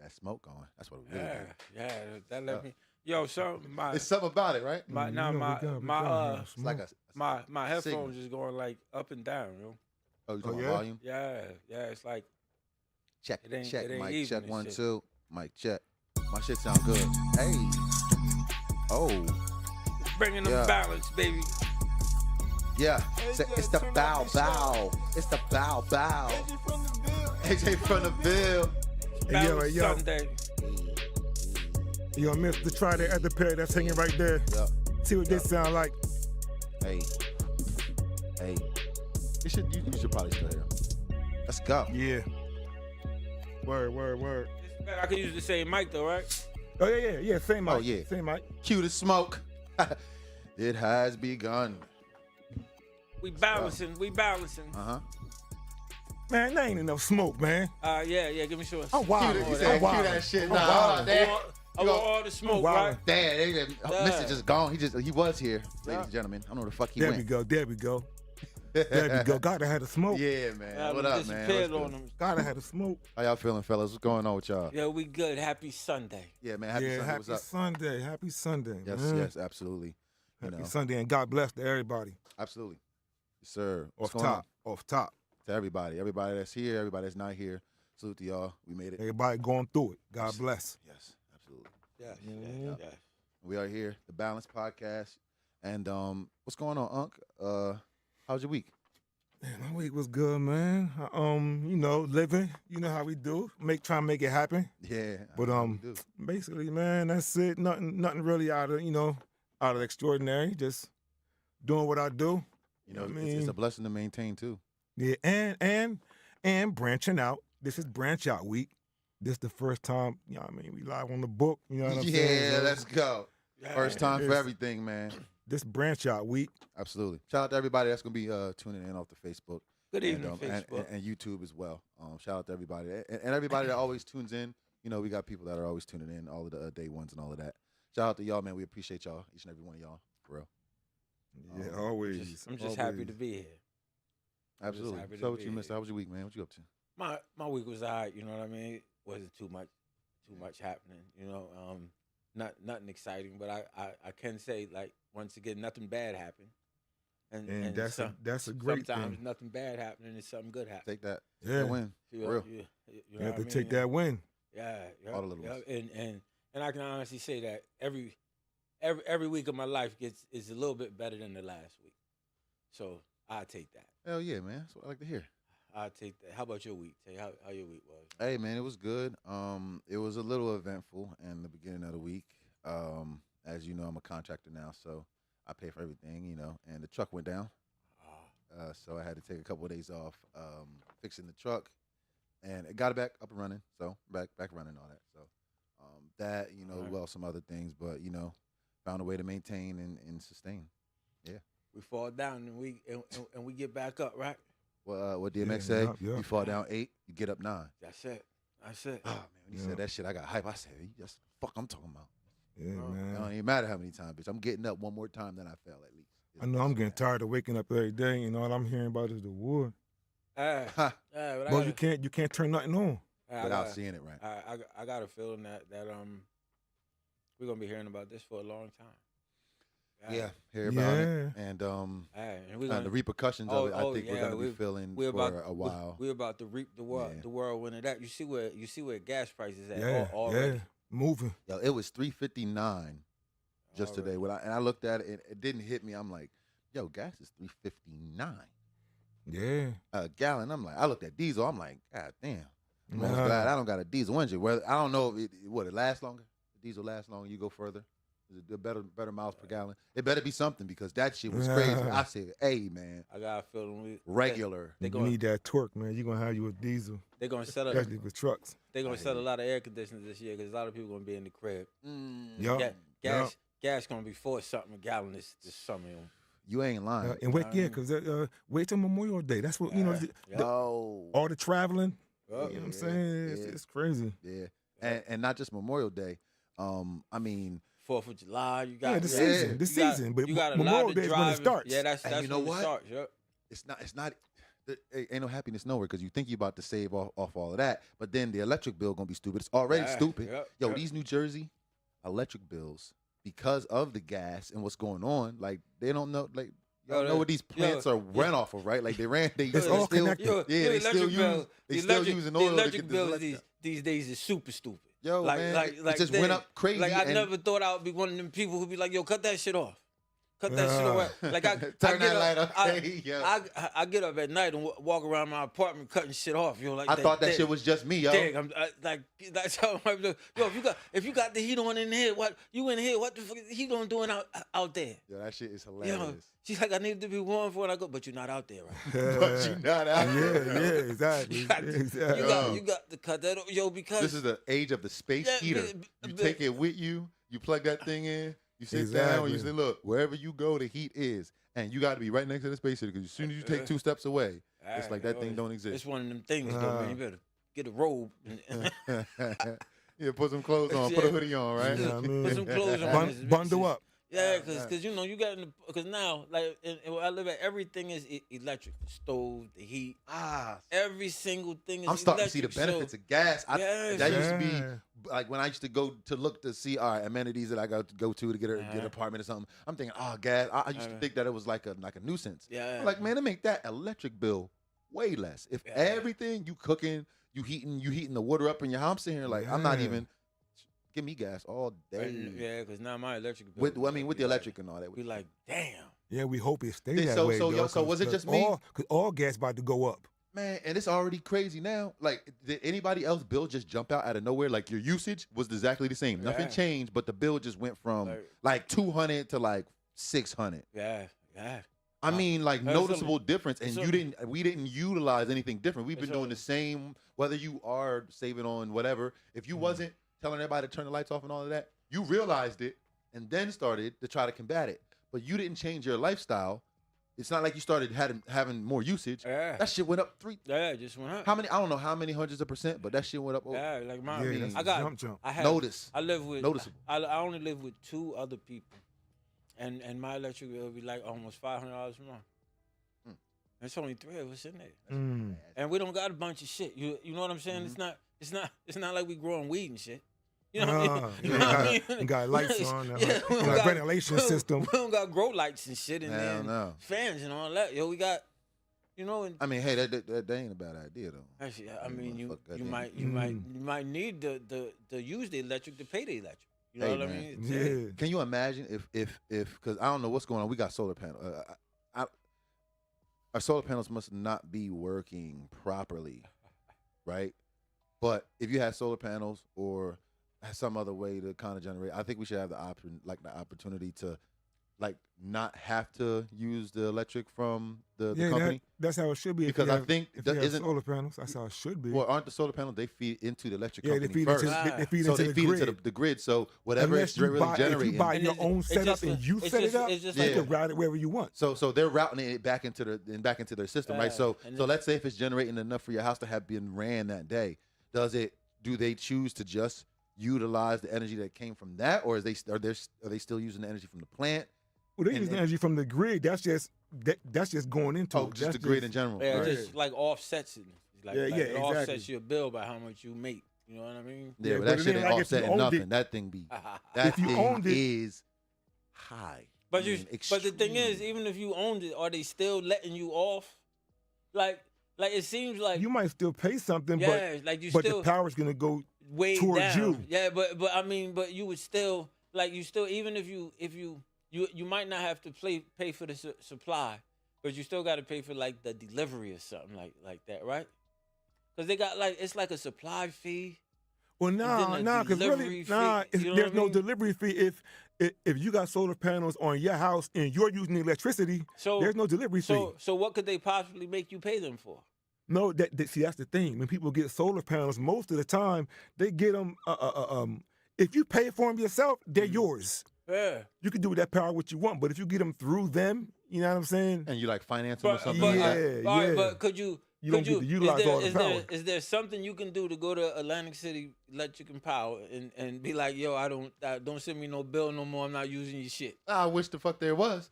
that smoke going. That's what it really Yeah, do. yeah. That let me. Yo, so my It's something about it, right? my You now know, my we my got him It's like smoke. my signal. headphones is going like up and down, yo. Oh, you Oh, talking yeah? volume? Yeah, yeah. It's like Check, It ain't- check, it ain't mic even check, this 1, shit. 2. Mic check. My shit sound good. Hey. Oh. bringing them Yeah. balance, baby. Yeah. It's the bow bow. It's the bow bow. AJ from the Ville. Hey, yo, Balance hey, yo. Sunday. You gonna miss the try that other pair that's hanging right there. Yeah. See what this sound like. Hey. Hey. You should probably still hear him. Let's go. Yeah. Word. I could use the same mic though, right? Oh, yeah. Same mic. Oh, yeah. Same mic. Cue the smoke. It has begun. We balancing. Uh-huh. Man, there ain't enough smoke, man. Yeah. Give me sure. I'm wild. Cue I'm that wild. shit. I'm Nah, hold wild. on, damn. I want all the smoke, Wow. right? Damn, Mr. just gone. He was here, ladies Yeah. and gentlemen. I don't know where the fuck he There went. we go. There we go. Gotta have the smoke. Yeah, man. Yeah, What up, man? disappeared What's on good? them. Gotta have the smoke. How y'all feeling, fellas? What's going on with y'all? Yeah, we good. Happy Sunday. Yeah, man. Happy Sunday. Happy What's up? Sunday. Happy Sunday. Yes, man. yes, absolutely. You Happy know, Sunday, and God bless to everybody. absolutely. Yes, sir. What's Off going top. Off top. on? To everybody that's here, everybody that's not here. Salute to y'all. We made it. Everybody going through it. God bless. Yes, absolutely. Yes, Yeah. yes. We are here, the BalancE podcast. And what's going on, Unc? How's your week? Man, my week was good, man. Living. You know how we do. Try and make it happen. Yeah. But I know we do. basically, man, that's it. Nothing really out of extraordinary. Just doing what I do. You know, I it's mean- a blessing to maintain too. Yeah, and branching out. This is branch out week. This the first time, we live on the book. You know what I'm saying? Yeah, So let's go. First time for It's- everything, man. This branch out week. Absolutely. Shout out to everybody that's gonna be tuning in off the Facebook. Good evening, and, Facebook. and YouTube as well. Shout out to everybody and everybody that always tunes in. You know, we got people that are always tuning in, all of the day ones and all of that. Shout out to y'all, man. We appreciate y'all, each and every one of y'all, for real. Yeah, always. I'm just happy always. to be here. Absolutely. happy to So what be you, here. Mister? How was your week, man? What you up to? My week was alright. You know what I mean? Wasn't too much happening. You know, nothing exciting. But I can say, like, once again, nothing bad happened. And that's a great sometimes thing. nothing bad happening and something good happening. Take that. Yeah. Good win. You For know, real. you You know have what to I take mean? that win. Yeah, All the little ones. and I can honestly say that every week of my life is a little bit better than the last week. So I take that. Hell yeah, man. That's what I like to hear. I take that. How about your week? Tay? How your week was? Hey, man, it was good. It was a little eventful in the beginning of the week. As you know, I'm a contractor now, so I pay for everything, you know. And the truck went down, so I had to take a couple of days off fixing the truck, and it got it back up and running. So back running and all that. So that, you know, All right. well, some other things, but you know, found a way to maintain and sustain. We fall down and we get back up, right? Well, what DMX Yeah, say? yeah. You fall down 8, you get up 9. That's it. That's it. Oh man, when he Yeah. said that shit, I got hype. I said, "That's the fuck I'm talking about." Yeah, Oh, It man. don't even matter how many times, bitch. I'm getting up one more time than I fell at least. I know I'm getting tired of waking up every day. You know, all I'm hearing about is the war. But I Well, gotta- you can't turn nothing on. I without gotta- seeing it, right? I got a feeling that we're gonna be hearing about this for a long time. Yeah, hear about it, Yeah. and And we're the gonna repercussions Oh, of it. I oh, think we're yeah, gonna be we- feeling we're for about a while. We're about to reap the Yeah. whirlwind of that. You see where gas prices at Yeah, already. yeah. Moving. Yo, it was $3.59 just Already. today. And I looked at it, and it didn't hit me. I'm like, yo, gas is $3.59 Yeah. a gallon. I'm like, I looked at diesel. I'm like, God damn. I'm almost Nah. glad I don't got a diesel engine. Whether I don't know if it lasts longer. The diesel lasts longer. You go further. Is it better miles per gallon? It better be something because that shit was crazy. Yeah. I said, hey man, I got a feeling regular. They You gonna need that torque, man. You're going to have you a diesel, they're gonna sell especially with trucks. they're gonna I sell hear a you. lot of air conditioners this year because a lot of people gonna be in the crib. Yup. Gas gonna be $4 a gallon this summer. Yo. You ain't lying. And wait, yeah, because wait till Memorial Day. That's what, Yo. all the traveling. Yup. You know what I'm Yeah, saying? yeah. It's crazy. Yeah. And not just Memorial Day. I mean, 4th of July, you got Yeah, the Yeah. season. The you got- season. But you got a Memorial lot Day of is when it drivers. starts. Yeah, that's And you know when what? it starts. Yep. it's not Ain't no happiness nowhere because you think you about to save off all of that, but then the electric bill gonna be stupid. It's already stupid. Yo, these New Jersey electric bills, because of the gas and what's going on, like they don't know, like y'all know what these plants are ran off of, right? Like It's all connected. They still using oil. The electric bill these days is super stupid. Yo, like, man, like it just went up crazy. Like I never thought I would be one of them people who'd be like, yo, cut that shit off. Cut that shit away. Like turn that light up. I get up at night and walk around my apartment cutting shit off. Yo, like I thought that shit was just me, yo. Dang, like that's how I'm like, yo, if you got the heat on in here, what you in here? What the fuck is he doing out there? Yo, that shit is hilarious. Yo, she's like, I need to be warm for when I go, but you're not out there, right? But you're not out there. Yeah, exactly. You got to cut that off, yo, because this is the age of the space heater. You take it with you. You plug that thing in. You sit down and you say, look, wherever you go, the heat is. And you got to be right next to the space heater because as soon as you take 2 steps away, it's like that thing don't exist. It's one of them things, though, man. You better get a robe. Yeah, put some clothes on. Put a hoodie on, right? Yeah, I mean, put some clothes on. Bundle up. Yeah, because you got because now, like, where I live at, everything is electric. The stove, the heat. Every single thing is I'm starting electric, to see the benefits of gas. That used to be like when I used to go to look to see our amenities that I got to go to get an apartment or something. I'm thinking, gas. I used to think that it was like a nuisance. Yeah. I'm like, man, to make that electric bill way less. If everything you cooking, you heating the water up in your house, I'm sitting here like, I'm not even. Give me gas all day. Yeah, because now my electric bill. With the electric and all that. We like, damn. Yeah, we hope it stays that way. So was it just me? Because all gas about to go up. Man, and it's already crazy now. Like, did anybody else bill just jump out of nowhere? Like, your usage was exactly the same. Nothing changed, but the bill just went from like 200 to like 600. Yeah. I mean, like noticeable difference, and we didn't utilize anything different. We've been doing the same. Whether you are saving on whatever, if you wasn't telling everybody to turn the lights off and all of that, you realized it and then started to try to combat it. But you didn't change your lifestyle. It's not like you started having more usage. Yeah. That shit went up 3. Yeah, it just went up. How many? I don't know how many hundreds of percent, but that shit went up. Yeah, like mine. Yeah, I got jump. I live with noticeable. I only live with 2 other people, and my electric bill will be like almost $500 a month. There's only 3 of us in there, and we don't got a bunch of shit. You know what I'm saying? It's not like we growing weed and shit. You know what I mean? We got lights on. We got ventilation system. We don't got grow lights and shit in there. No. Fans and all that. Yo, we got, And, I mean, hey, that ain't a bad idea though. Actually, I mean, you might need to use the electric to pay the electric. You know what I mean? Yeah. Can you imagine if because I don't know what's going on. We got solar panels. Our solar panels must not be working properly, right? But if you had solar panels or some other way to kind of generate, I think we should have the opportunity to not have to use the electric from the company. That's how it should be. Because I think that isn't solar panels. That's how it should be. Well, aren't the solar panels, they feed into the electric company they feed first. They feed into the grid. So whatever it's really generating. If you buy your own setup and you set it up, you can route it wherever you want. So they're routing it back into their system, right? So let's say if it's generating enough for your house to have been ran that day, do they choose to just utilize the energy that came from that, or are they still using the energy from the plant? Well, they use the energy from the grid. That's just going into it. Just the grid in general. Yeah, just like offsets it. It offsets exactly. your bill by how much you make. You know what I mean? Yeah, but that shit ain't offsetting nothing. That thing is high. But the thing is, even if you owned it, are they still letting you off? Like it seems like you might still pay something, but the power's gonna go way towards down. you. Yeah, but I mean, but you would still even if you might not have to pay for the supply, but you still got to pay for like the delivery or something like that, right? Because they got it's like a supply fee. Well, because there's no delivery fee if you got solar panels on your house and you're using electricity. So there's no delivery fee. So what could they possibly make you pay them for? No, see, that's the thing. When people get solar panels, most of the time they get them. If you pay for them yourself, they're yours. Yeah. You can do with that power what you want, but if you get them through them, you know what I'm saying? And you finance them or something But could you don't get to utilize all the power. Is there something you can do to go to Atlantic City Electric and Power and be like, yo, don't send me no bill no more. I'm not using your shit. I wish the fuck there was.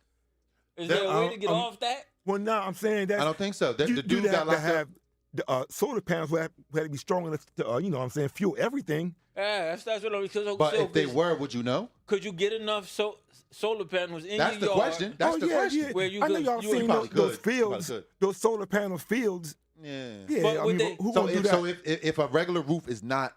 Is there a way to get off that? Well, no, I'm saying that I don't think so. The you dude got locked up. The solar panels had to be strong enough to, you know what I'm saying, fuel everything. Yeah, that's what I'm saying. But if they were, would you know? Could you get enough solar panels in That's your the yard? question. That's the question. Yeah. Where I know y'all seen those fields, those solar panel fields. Yeah. Yeah. I mean, who gonna do that? So if a regular roof is not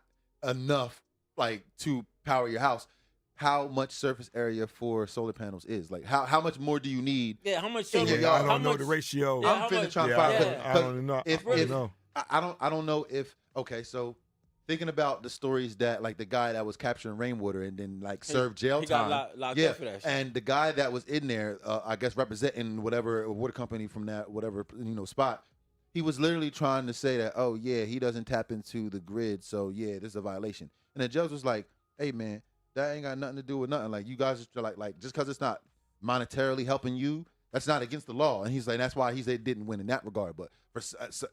enough, like, to power your house, how much surface area for solar panels is? Like, how much more do you need? Yeah, how much solar? I don't know the ratio. Yeah, I'm finna try to find. I don't know. I don't know if. Okay, so thinking about the stories that, like, the guy that was capturing rainwater and then, like, served jail time. Got locked up for that shit. And the guy that was in there, I guess representing whatever water company from that spot. He was literally trying to say that, oh yeah, he doesn't tap into the grid, so yeah, this is a violation. And the judge was like, hey man, that ain't got nothing to do with nothing. Like, you guys are like just because it's not monetarily helping you, that's not against the law. And he's like, that's why they didn't win in that regard. But for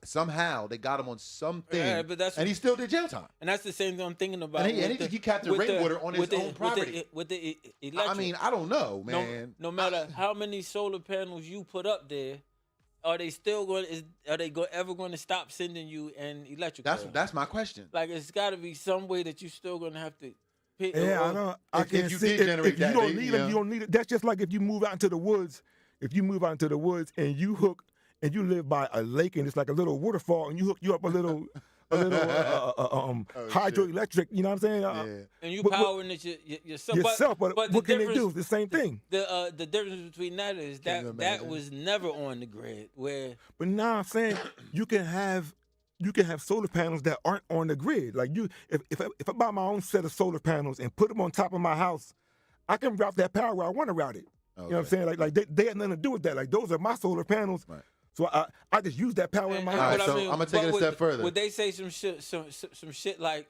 somehow they got him on something, and he still did jail time. And that's the same thing I'm thinking about. And he captured rainwater on his own property. With the electric. I mean, I don't know, man. No matter how many solar panels you put up there, are they still going? Ever going to stop sending you an electric? That's my question. Like, it's got to be some way that you still going to have to. I know. If you don't need them, you don't need it. That's just like if you move out into the woods. If you move out into the woods and you live by a lake and it's like a little waterfall and you up a little hydroelectric, you know what I'm saying? And you powering it yourself. But what can they do? It's the same thing. The difference between that is that was never on the grid. But now I'm saying you can have solar panels that aren't on the grid. Like, if I buy my own set of solar panels and put them on top of my house, I can route that power where I want to route it. Okay. You know what I'm saying? Like they had nothing to do with that. Like, those are my solar panels. Right. So I just use that power in my house. All right, so I'm gonna take it a step further. Would they say some shit like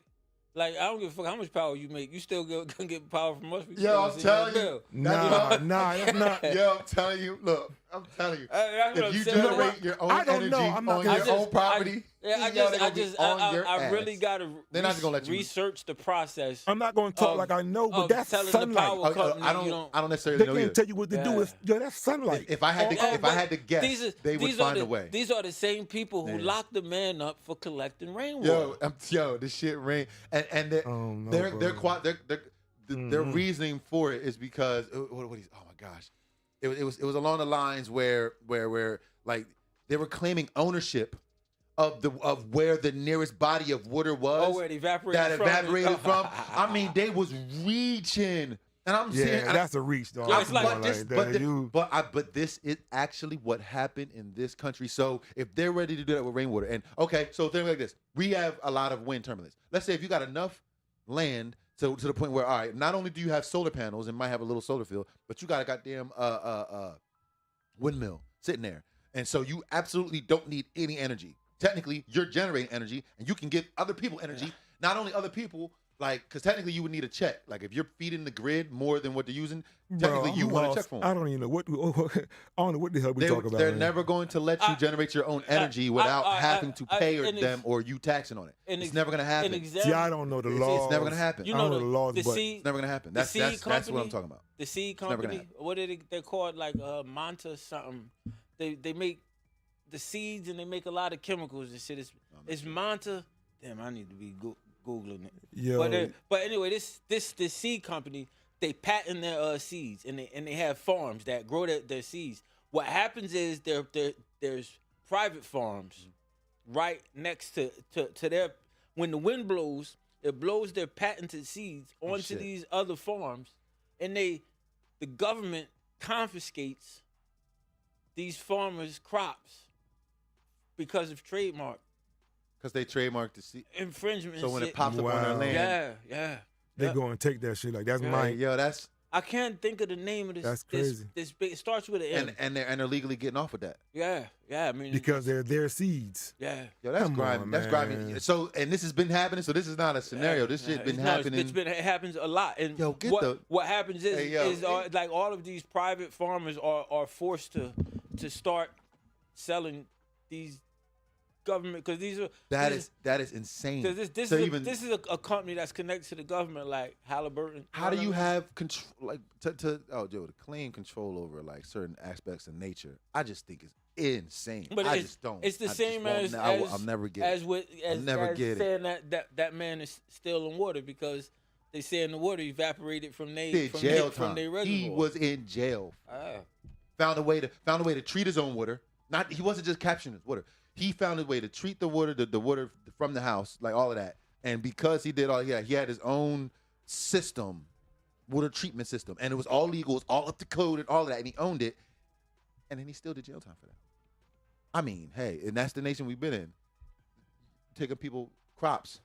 I don't give a fuck how much power you make, you still gonna get power from us? Yo, I'm telling you. Nah, that's not. Yo, I'm telling you. Look, I'm telling you. If you generate your own energy on your own property, I really gotta research the process. I'm not gonna talk like I know, but that's sunlight. I don't necessarily know. They can't tell you what to do. That's sunlight. If I had to guess, they would find a way. These are the same people who locked the man up for collecting rainwater. Yo, this shit rain, and their reasoning for it is because oh my gosh, it was along the lines where like they were claiming ownership of where the nearest body of water was. Oh, where it evaporated from. I mean, they was reaching. And I'm saying, that's a reach, though. But this is actually what happened in this country. So if they're ready to do that with rainwater, and okay, so think like this: we have a lot of wind turbulence. Let's say if you got enough land to the point where, all right, not only do you have solar panels and might have a little solar field, but you got a goddamn windmill sitting there, and so you absolutely don't need any energy. Technically, you're generating energy, and you can give other people energy. Not only other people. Like, because technically you would need a check. Like, if you're feeding the grid more than what they're using, technically you want to check for them. I don't even know what the hell we talk about. They're never going to let you generate your own energy without having to pay them or you taxing on it. It's never going to happen. See, I don't know the laws. It's never going to happen. I don't know the laws, but it's never going to happen. That's what I'm talking about. The seed company, what are they called? Like Monta something. They make the seeds and they make a lot of chemicals and shit. It's Monta. Damn, I need to be Googling it. Yo. But anyway, this seed company, they patent their seeds and they have farms that grow their seeds. What happens is there's private farms right next to their, when the wind blows, it blows their patented seeds onto these other farms, and the government confiscates these farmers' crops because of trademark. Because they trademarked the seed infringement. So when it pops up on their land, they go and take that shit. Like, that's mine. Yo, that's. I can't think of the name of this. That's crazy. It starts with an M. And they're legally getting off with that. Yeah. I mean, because they're their seeds. Yeah. Yo, that's grimy. That's grimy. So, and this has been happening. So this is not a scenario. This shit been happening. It happens a lot. And yo, what happens is like all of these private farmers are forced to start selling these government, because that is insane. This is a company that's connected to the government, like Halliburton. How do you have control, like to claim control over like certain aspects of nature? I just think insane. But I just don't. It's the I just same won't- as I'll never get as it. with I'll never as get it. saying that man is still in water because they say in the water evaporated from Did from jail from time. their reservoir. He was in jail. Ah. Found a way to treat his own water. He wasn't just capturing his water. He found a way to treat the water, the water from the house, like all of that. And because he did all, he had his own system, water treatment system, and it was all legal, it was all up to code and all of that, and he owned it. And then he still did jail time for that. I mean, hey, and that's the nation we've been in, taking people crops.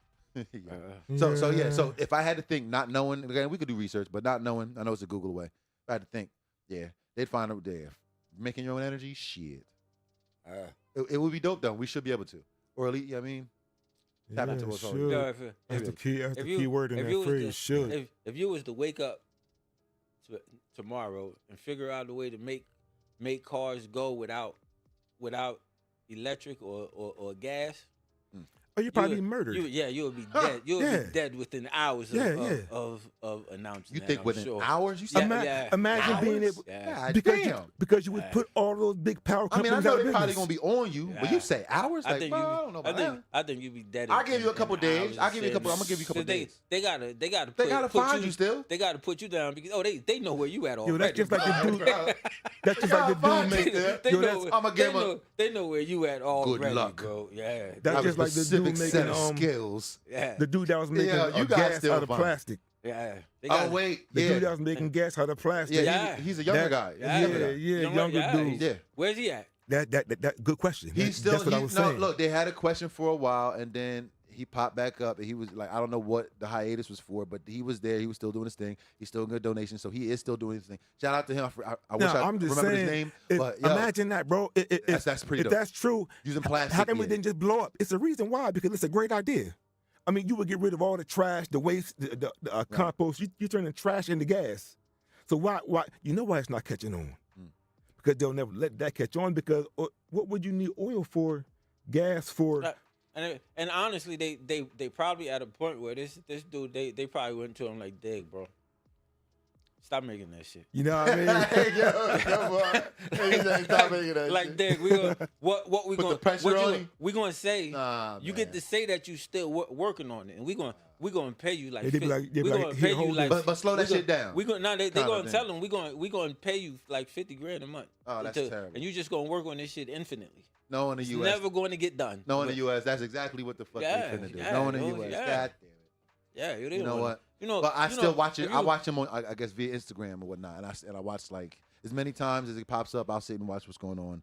So if I had to think, not knowing, again, we could do research, but not knowing, I know it's a Google away. If I had to think, yeah, they'd find out there. Making your own energy, shit. It would be dope though. We should be able to, or at least, I mean, tap into what's should. already. No, That's the key. That's the key word in that phrase. Should. If you was to wake up tomorrow and figure out a way to make cars go without electric or gas, Oh, you probably be murdered. You would be dead. You would be dead within hours of announcing. You that, think I'm within sure. hours? You said Imagine hours? being able God because you would put all those big power I mean, companies I know out of they're probably business. gonna be on you, but you say hours? I Like, think bro, I don't know about that. I think you'd be dead. I'll give you a couple in days. hours I'll give you a and couple. I'm gonna give you a couple days. They gotta They gotta put find you still. They gotta put you down because they know where you at already. Yo, that's just like the dude. That's just like the Fine, dude. nigga. Yo, that's- I'ma give him they know where you at already, luck. bro. Yeah. That's Have just a like the dude specific set making of skills. Yeah. the dude that was making you guys gas still out of fine. plastic. Yeah. They Oh gotta- wait, The dude that yeah, was making gas out of plastic. yeah. He's a younger guy. He's a younger guy. Younger dude. Yeah. Where's he at? That good question. He's still. That's what I was saying. Look, they had a question for a while, and then he popped back up, and he was like, I don't know what the hiatus was for, but he was there. He was still doing his thing. He's still getting donations, so he is still doing his thing. Shout out to him. I wish I I'm just remembered saying, his name, if- but yo, imagine that, bro. that's pretty If dope. that's true, Using plastic. how come yeah. it didn't just blow up? It's a reason why, because it's a great idea. I mean, you would get rid of all the trash, the waste, the compost. You turning trash into gas. So why? You know why it's not catching on? Because they'll never let that catch on. Because what would you need oil for? Gas for? And honestly, they probably at a point where this dude they probably went to him like, "Dig, bro, stop making that shit." You know what I mean? Hey, yo, come on. Hey, stop making that Like, shit. Dig, we gonna what we Put gonna the pressure on him? we gonna say? Nah, you man. get to say that you still working on it, and we gonna pay you like. They be like, we gonna pay you like. But slow that shit down. We gonna they Kinda gonna thing. tell them we gonna pay you like $50,000 a month. Oh, that's terrible. And you just gonna work on this shit infinitely. No in the It's U.S. never going to get done. No in the U.S. That's exactly what the fuck Yeah, they finna do. yeah, No in the yo, U.S. yeah. God damn it. Yeah, You know what? But I still watch it. I watch him on, I guess, via Instagram or whatnot, and I watch like as many times as it pops up. I'll sit and watch what's going on.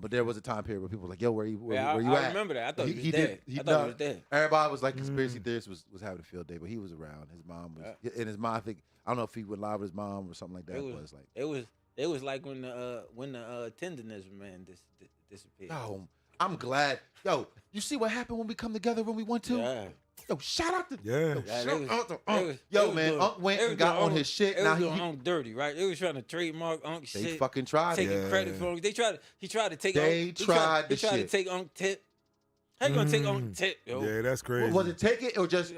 But there was a time period where people were like, "Yo, where you I at?" remember that. I thought he was dead. I thought he was dead. Everybody was like, conspiracy theorists was having a field day, but he was around. His mom was, and his mom. I don't know if he went live with his mom or something like that. But it's like it was like when the tenderness man disappeared. yo, I'm glad. Yo, you see what happened when we come together when we want to? Yeah. Yo, shout out to Yeah. shout out to they was Yo, man, doing- Unc went they and was got doing on his shit. They Now was he doing Unc dirty, right? They was trying to trademark Unc they shit. fucking tried it. Taking credit for Unc. He tried to take They Unc. tried He the tried to shit. take Unc tip. How you gonna take Unc tip, yo? Yeah, that's crazy. Was it take it or just He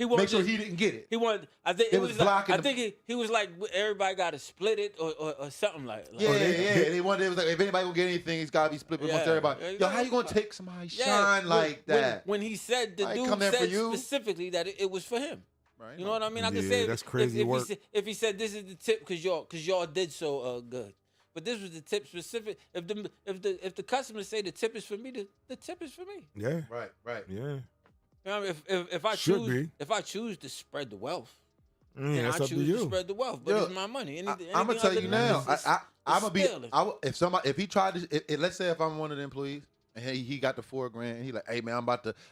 make wanted sure to- he didn't get it? He wanted. I think They it was was like, blocking I the- think he was like everybody got to split it or something like. Yeah, they- They wanted. It was like if anybody will get anything, it's gotta be split amongst Yeah. everybody. Yeah, Yo, how you gonna take somebody's shine when- like that? When he said the I dude come there for said you. specifically that it was for him. Right? You know what I mean? I could Yeah, say that's if, crazy if, work. if he said this is the tip because y'all did so good, but this was the tip specific. If the customers say the tip is for me, the tip is for me. Yeah. Right. Yeah. You know what I mean? If I Should choose be. if I choose to spread the wealth, Yeah, then that's I up to choose to you. spread the wealth. But Yo, it's my money. I'm gonna Anything tell other you than that now. is- it's I'm gonna be. stealing. If he tried to, let's say if I'm one of the employees and he got the $4,000 and he like, hey man,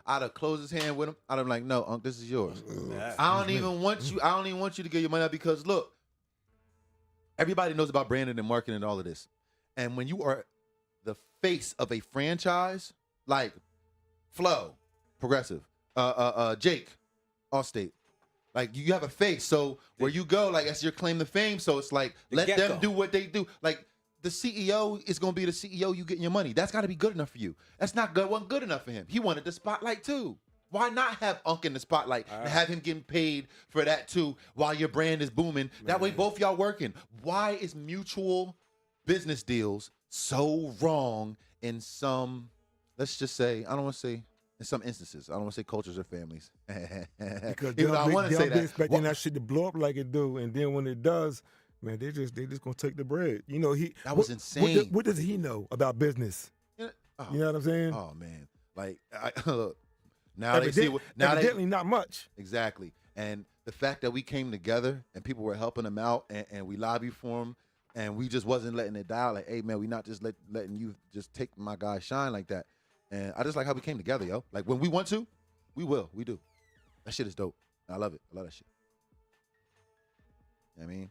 I'd have closed his hand with him. I'd have like, no, Unc, this is yours. Yeah. I don't even want you to get your money out because look, everybody knows about branding and marketing and all of this. And when you are the face of a franchise, like Flo, Progressive, Jake, Allstate, like you have a face. So where you go, like that's your claim to fame. So it's like let them get-go. do what they do. Like the CEO is gonna be the CEO. You getting your money. That's got to be good enough for you. That's not good. Wasn't good enough for him. He wanted the spotlight too. Why not have Unc in the spotlight and have him getting paid for that too while your brand is booming? That way both y'all working. Why is mutual business deals so wrong in some, let's just say, I don't want to say in some instances, I don't want to say cultures or families. Because Even though I want to say they'll be that. expecting that shit to blow up like it do, and then when it does, man, they just gonna take the bread. You know, That was insane. What does he know about business? You You know what I'm saying? Oh man, like now they see what now evidently not much. Exactly. And the fact that we came together and people were helping him out and we lobbied for him and we just wasn't letting it die. Like, hey, man, we not just letting you just take my guy shine like that. And I just like how we came together, yo. Like, when we want to, we will. We do. That shit is dope. I love it. I love that shit. You know what I mean?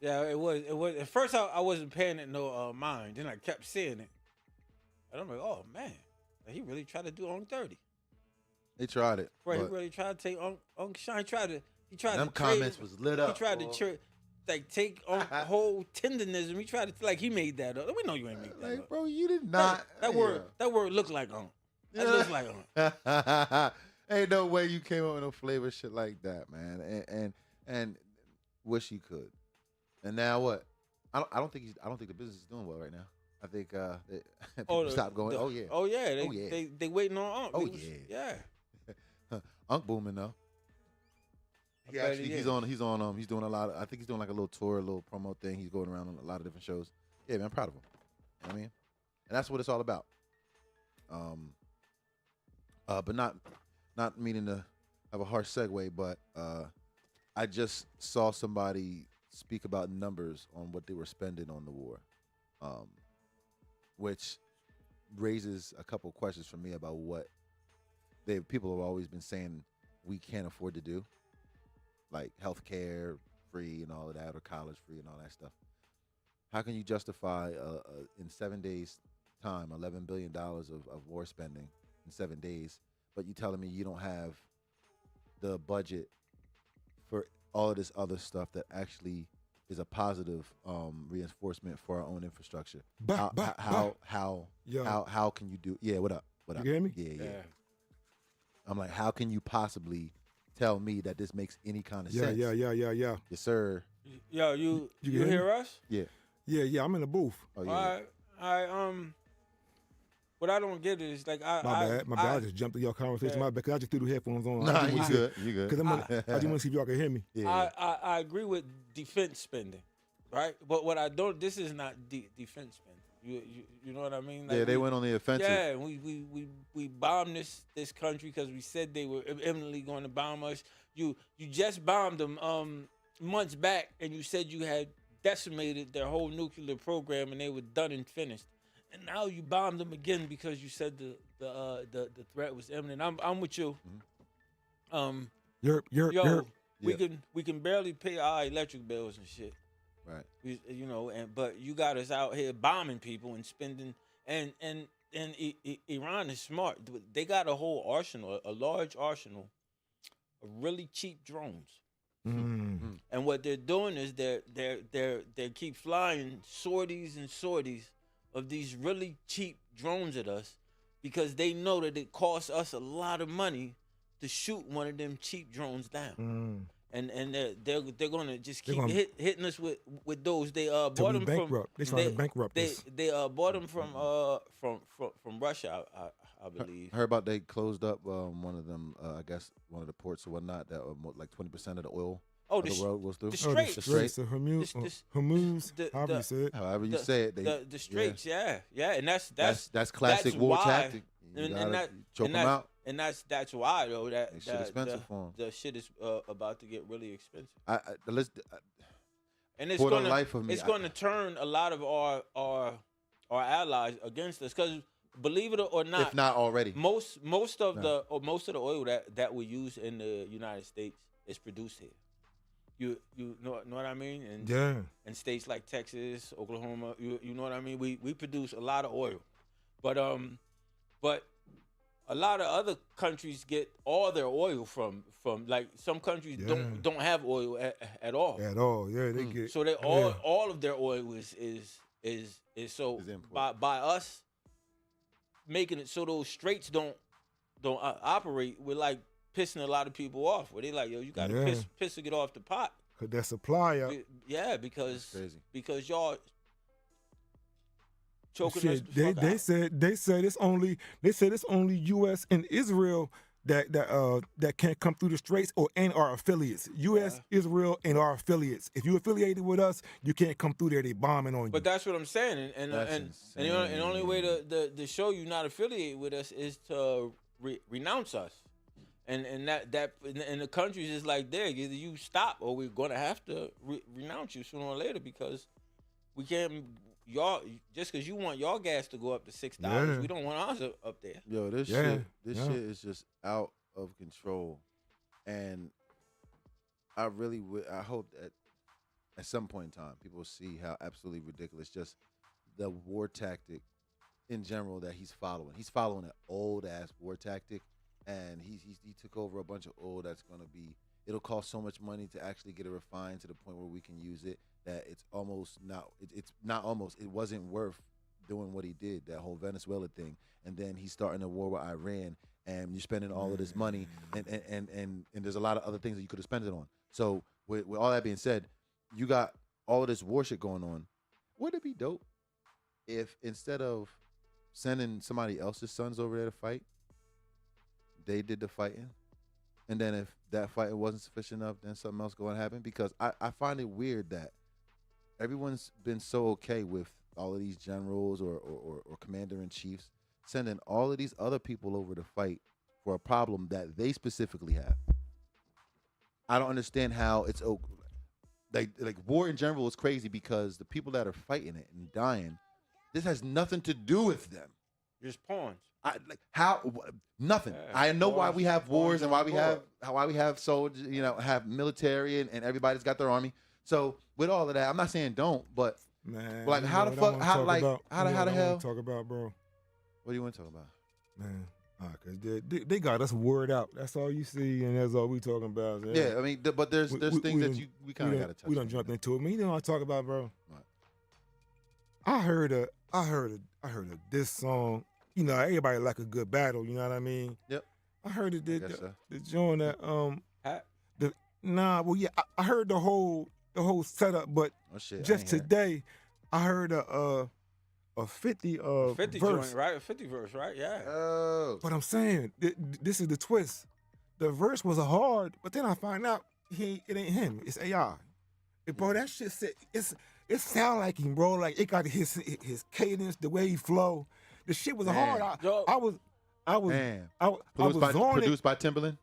Yeah, it was. At first, I wasn't paying it no mind. Then I kept seeing it. And I'm like, oh, man. He really tried to do on 30. They tried it. Right, he really tried to take Uncle Shine. He tried them to comments trade, was lit up. He tried to take on whole tenderism. He tried to he made that up. We know you ain't make that up. Bro, you did not. That word looked like That looks like Ain't no way you came up with no flavor shit like that, man. And wish you could. And now what? I don't think the business is doing well right now. I think people stop going. They waiting on Unc. Oh yeah. Unc booming though. He's doing a lot of, I think he's doing like a little tour, a little promo thing. He's going around on a lot of different shows. Yeah, man, I'm proud of him. You know what I mean? And that's what it's all about. But not meaning to have a harsh segue, but I just saw somebody speak about numbers on what they were spending on the war. Which raises a couple questions for me about what people have always been saying we can't afford to do, like healthcare free and all of that, or college free and all that stuff. How can you justify in 7 days' time $11 billion of war spending in 7 days, but you telling me you don't have the budget for all of this other stuff that actually is a positive reinforcement for our own infrastructure? How can you do? Yeah, what up? You hear me? Yeah. I'm like, how can you possibly tell me that this makes any kind of sense? Yeah. Yes, sir. Yo, you hear us? Yeah. Yeah. I'm in the booth. Oh yeah. All right. What I don't get is like my bad. I just jumped in your conversation. My bad, because I just threw the headphones on. Nah, you good. Because I just want to see if y'all can hear me. Yeah. I agree with defense spending, right? But what I don't. This is not defense spending. You know what I mean? Like they went on the offensive. Yeah, we bombed this country because we said they were imminently going to bomb us. You just bombed them months back, and you said you had decimated their whole nuclear program and they were done and finished. And now you bombed them again because you said the threat was imminent. I'm with you. You're we can barely pay our electric bills and shit. Right. But you got us out here bombing people and spending and Iran is smart. They got a whole arsenal, a large arsenal of really cheap drones. Mm-hmm. And what they're doing is they keep flying sorties and sorties of these really cheap drones at us because they know that it costs us a lot of money to shoot one of them cheap drones down. Mm. And they're gonna just keep hitting us with those. They bought them from. They trying to bankrupt us. They bought them from Russia, I believe. I heard about they closed up one of them. I guess one of the ports or whatnot that like 20% of the oil. The road goes through. The Straits. The Straits. Hormuz. However you say it. The Straits. Yeah. And that's classic war tactic. You gotta choke them out. And that's why though that shit expensive for them. The shit is about to get really expensive. And it's going to turn a lot of our allies against us because believe it or not, if not already, most of the oil that we use in the United States is produced here. You know what I mean? And in states like Texas, Oklahoma, you know what I mean? We produce a lot of oil, but a lot of other countries get all their oil from like some countries don't have oil at all. At all, yeah, they get. So they all of their oil is so by us making it so those straits don't operate. We're like pissing a lot of people off. Where they like, yo, you got to piss to get off the pot. 'Cause that supply out. Yeah, That's crazy. because y'all choking us Shit, the fuck out. they said it's only U.S. and Israel that can't come through the straits or and our affiliates. U.S., Israel, and our affiliates. If you affiliated with us, you can't come through there. They bombing on you. But that's what I'm saying, and That's the only way to show you not affiliated with us is to renounce us, and that in the countries is like there, either you stop or we're gonna have to renounce you sooner or later because we can't. Y'all just because you want your gas to go up to $6, we don't want ours up there. Yo, this shit is just out of control, and I hope that at some point in time people see how absolutely ridiculous just the war tactic in general that he's following. He's following an old ass war tactic, and he took over a bunch of oil that's gonna be. It'll cost so much money to actually get it refined to the point where we can use it that it's almost not. It's not almost. It wasn't worth doing what he did, that whole Venezuela thing, and then he's starting a war with Iran, and you're spending all of this money, and there's a lot of other things that you could have spent it on. So with all that being said, you got all of this war shit going on. Wouldn't it be dope if instead of sending somebody else's sons over there to fight, they did the fighting? And then if that fighting wasn't sufficient enough, then something else going to happen? Because I find it weird that everyone's been so okay with all of these generals or commander-in-chiefs sending all of these other people over to fight for a problem that they specifically have. I don't understand how it's like war in general is crazy because the people that are fighting it and dying, this has nothing to do with them. Just pawns. Nothing. Yeah, I know why we have wars and why we war. have soldiers, have military and everybody's got their army. So with all of that, I'm not saying don't, but Man, like how the fuck, how the hell talk about, bro? What do you want to talk about? Man, cause they got us word out. That's all you see, and that's all we talking about. Yeah, I mean, but there's things that we kind of got to touch. We don't jump into it. Man, you know what I talk about, bro? What? I heard a this song. You know, everybody like a good battle. You know what I mean? Yep. I heard it. I guess so. The joint that Pat? I heard the whole setup, but just today I heard a 50 50 verse. joint, right? A 50 verse, right? Yeah. Oh. But I'm saying this is the twist. The verse was hard, but then I find out it ain't him. It's AI. Bro, that shit it sound like him, bro. Like it got his cadence, the way he flow. The shit was hard. I was Produced by Timbaland.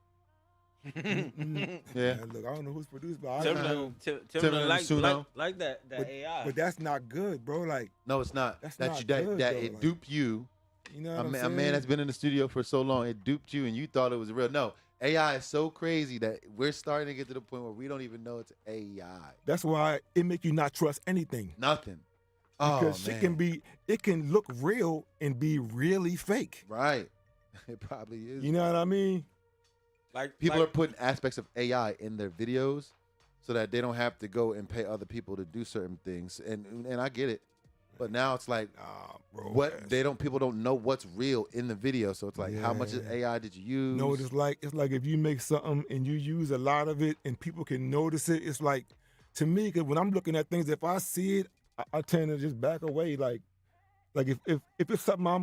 Yeah. Look, I don't know who's produced by. Timbaland like that AI. But that's not good, bro. Like no, it's not. That's that not you that, good, that though, it like, duped you. You know what a man that's been in the studio for so long, it duped you, and you thought it was real. No, AI is so crazy that we're starting to get to the point where we don't even know it's AI. That's why it make you not trust anything. Nothing. Because it can look real and be really fake. Right. It probably is. You know what I mean? Like people are putting aspects of AI in their videos so that they don't have to go and pay other people to do certain things. And I get it. But now it's like bro, people don't know what's real in the video. So it's like how much AI did you use? No, it's like if you make something and you use a lot of it and people can notice it, it's like to me, because when I'm looking at things, if I see it, I tend to just back away. Like if it's something I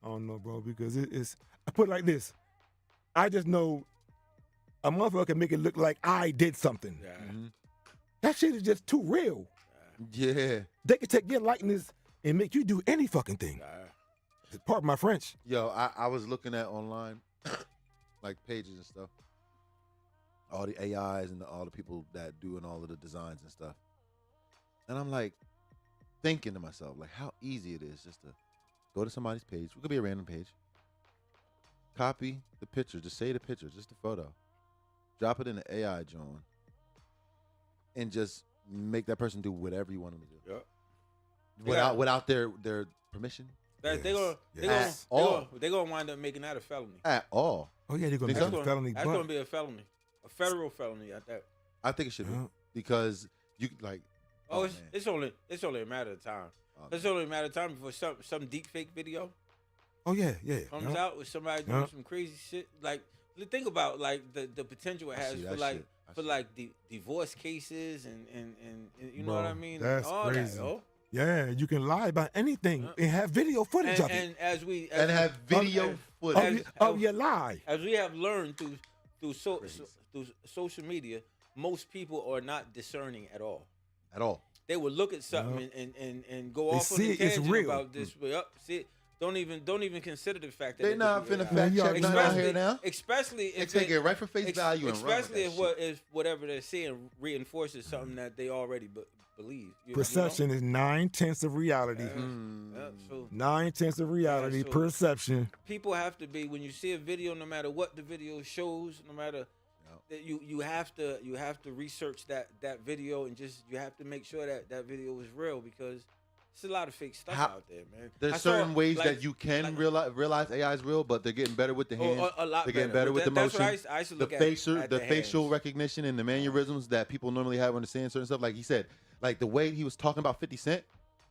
don't know, bro, because it's I put it like this. I just know a motherfucker can make it look like I did something. Yeah. Mm-hmm. That shit is just too real. Yeah. They can take your likeness and make you do any fucking thing. Pardon my French. Yo, I was looking at online, like pages and stuff. All the AIs and all the people that doing all of the designs and stuff. And I'm like thinking to myself, like how easy it is just to go to somebody's page. It could be a random page. Copy the picture. Just say the picture, just the photo. Drop it in the AI joint. And just make that person do whatever you want them to do. Yep. Without their permission. They're gonna wind up making that a felony. At all. Oh yeah, they're gonna make it a felony. That's gonna be a felony. A federal felony at that. I think it should be. Because you like it's only a matter of time. It's only a matter of time before some deep fake video comes out with somebody doing some crazy shit. Like think about like the potential it I has see for that like shit. I for see like divorce cases and you know Bro, what I mean? that's and all crazy. That, yo. Yeah, you can lie about anything and have video footage of it. And as we And have video footage. Of your lie. as we have learned through through social media, most people are not discerning at all. At all. They will look at something and go They off on see a it, it's tangent real. about this. But see it. Don't even consider the fact that They it not could be finna AI. fact Yeah, check you none already out know. here now. Especially They if take it right for face value and run with especially that shit. if whatever they're saying reinforces something that they already believe. Perception is 9/10 of reality. So 9/10 of reality. so- Perception. people have to be, when you see a video, no matter what the video shows, no matter that you have to research that video and just you have to make sure that video is real, because there's a lot of fake stuff out there, man. There's certain ways that you can realize AI is real, but they're getting better with the hands. a lot they're getting better. better with the That's what motion. I used to The look at facial the facial hands. recognition and the mannerisms that people normally have when they're saying certain stuff. Like he said, like the way he was talking about 50 Cent,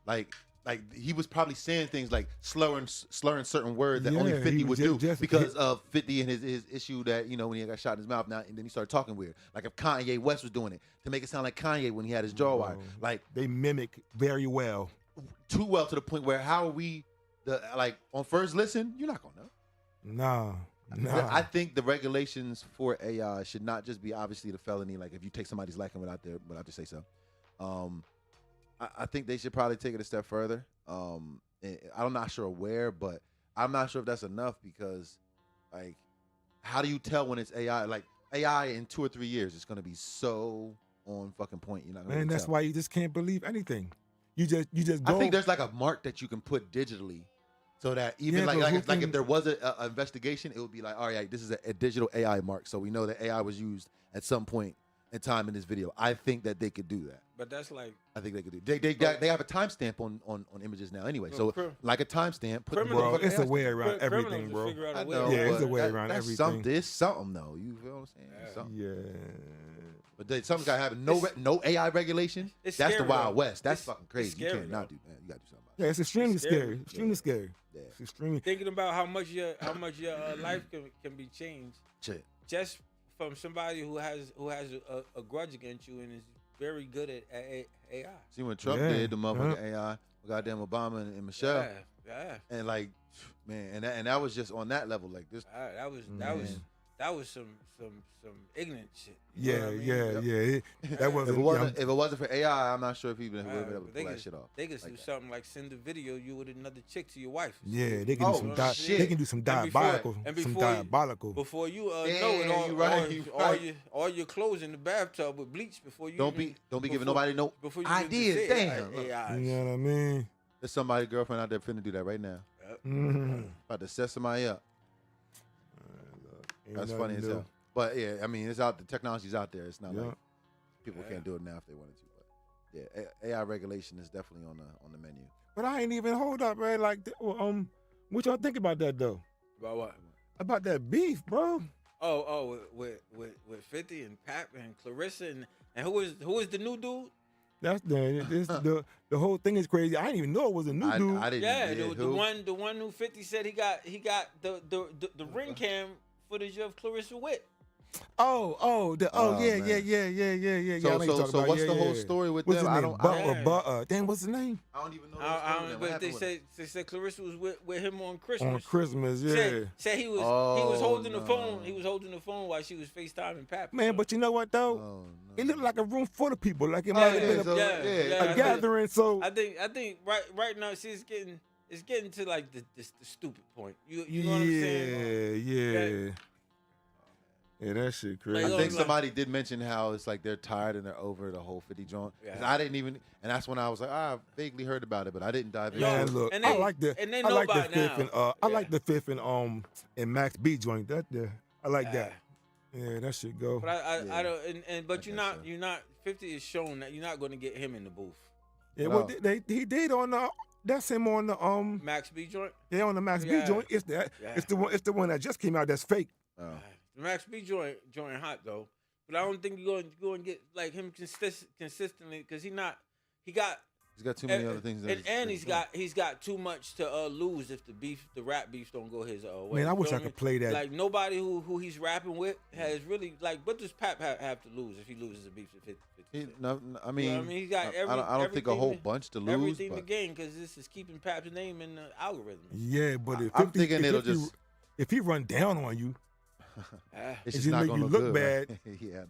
like he was probably saying things like slurring certain words that only Yeah, 50 he would was do just- because of 50 and his issue that, you know, when he got shot in his mouth now, and then he started talking weird. Like if Kanye West was doing it to make it sound like Kanye when he had his jaw wire. Like They mimic very well. too well to the point where how are we on first listen, you're not gonna know. Nah. I think the regulations for AI should not just be obviously the felony, like if you take somebody's likeness without their say so. I think they should probably take it a step further. I'm not sure where, but I'm not sure if that's enough, because like how do you tell when it's AI? Like AI in 2 or 3 years, it's gonna be so on fucking point. You're not gonna Man, be able to that's tell. why you just can't believe anything. You just go. I think there's like a mark that you can put digitally, so that even Yeah, but who like if can- there was a investigation, it would be like, all right, this is a digital AI mark, so we know that AI was used at some point in time in this video. I think that they could do that. But that's like I think they could do. They have a timestamp on images now anyway, so like a timestamp. Put criminals- bro, fucking it's a AI way stamp. around criminals everything, will bro. figure out a I way know, around Yeah, it. it's a way that- around that's everything. Something, there's something though. You feel what I'm saying? There's something. Yeah. But something got to have no AI regulation. it's That's the scary, Wild though. West. That's It's- fucking it's crazy. You scary, can't not though. do that. You got to do something about it. Yeah, it's extremely It's scary. scary. Extremely scary. Yeah. It's extremely. Thinking about how much your life can be changed Shit. just from somebody who has a grudge against you and is very good at AI. See when Trump Yeah, did the motherfucking AI, goddamn Obama and Michelle, Yeah. and like, man, and that was just on that level, like this. That was some ignorant shit. You know Yeah, what I mean? yeah. That wasn't. If it wasn't for AI, I'm not sure if he would have been able to They pull that could- shit off. They could like do that. something like send a video you with another chick to your wife. Yeah, they can Oh, do some. shit. They can do some diabolical. and Some before you- diabolical. Before you know Yeah, it, you right. all your clothes in the bathtub with bleach before you Don't be giving nobody no before you ideas. even say Damn. AI. You know what I mean? There's somebody's girlfriend out there finna do that right now. Mhm. About to set somebody up. Ain't That's nothing funny as new. hell. But yeah, I mean, it's out. The technology's out there. It's not Yeah. like people can't do it now if they wanted to. But yeah, AI regulation is definitely on the menu. But I ain't even hold up, man. Like, what y'all think about that though? About what? About that beef, bro. Oh, with 50 and Pap and Clarissa and who was the new dude? That's the whole thing is crazy. I didn't even know it was a new dude. I didn't. Yeah, Yeah, the one who 50 said he got the ring cam footage of Clarissa Witt. Oh, Oh, yeah. man. I know you So talking about. what's Yeah, the whole yeah. story with What's them? his I name? don't. Damn, what's his name? I don't even know. The story, man. What But happened with it? they said Clarissa was with him on Christmas. On Christmas, yeah. Said he was Oh, holding the no. phone. He was holding the phone while she was FaceTiming Pap. Man, but you know what though? Oh, no. It looked like a room full of people. Like it Oh, might have yeah, been so- yeah, yeah. I a gathering. So I think right now it's getting to like the stupid point. You know what I'm saying? yeah. Yeah, that shit crazy. I Like, think like- somebody did mention how it's like they're tired and they're over the whole 50 joint. 'Cause Yeah. I didn't even, and that's when I was like, I vaguely heard about it, but I didn't dive into Man, it. look, and I they- like the and they I know like the by fifth now. and I Yeah. like the fifth and Max B joint. That there, I like that. Yeah, that should go. But I Yeah. don't but I you're guess not so. 50 is shown that you're not going to get him in the booth. Yeah, No. well, he did on the. That's him on the Max B joint. Yeah, on the Max B Yeah. joint. It's that. Yeah. It's the one that just came out. That's fake. Oh. The Max B joint hot though, but I don't think you're going to get like him consistently because he got He's got too many other things. And he's got too much to lose if the rap beefs don't go his way. Man, I wish I could play that. Like nobody who he's rapping with has really like. What does Pap have to lose if he loses a beef with 50? I mean, you know he's got I don't think a whole bunch to lose. Everything to gain because this is keeping Pap's name in the algorithm. Yeah, but I'm thinking if he run down on you. It's just not going to look look bad. Yeah,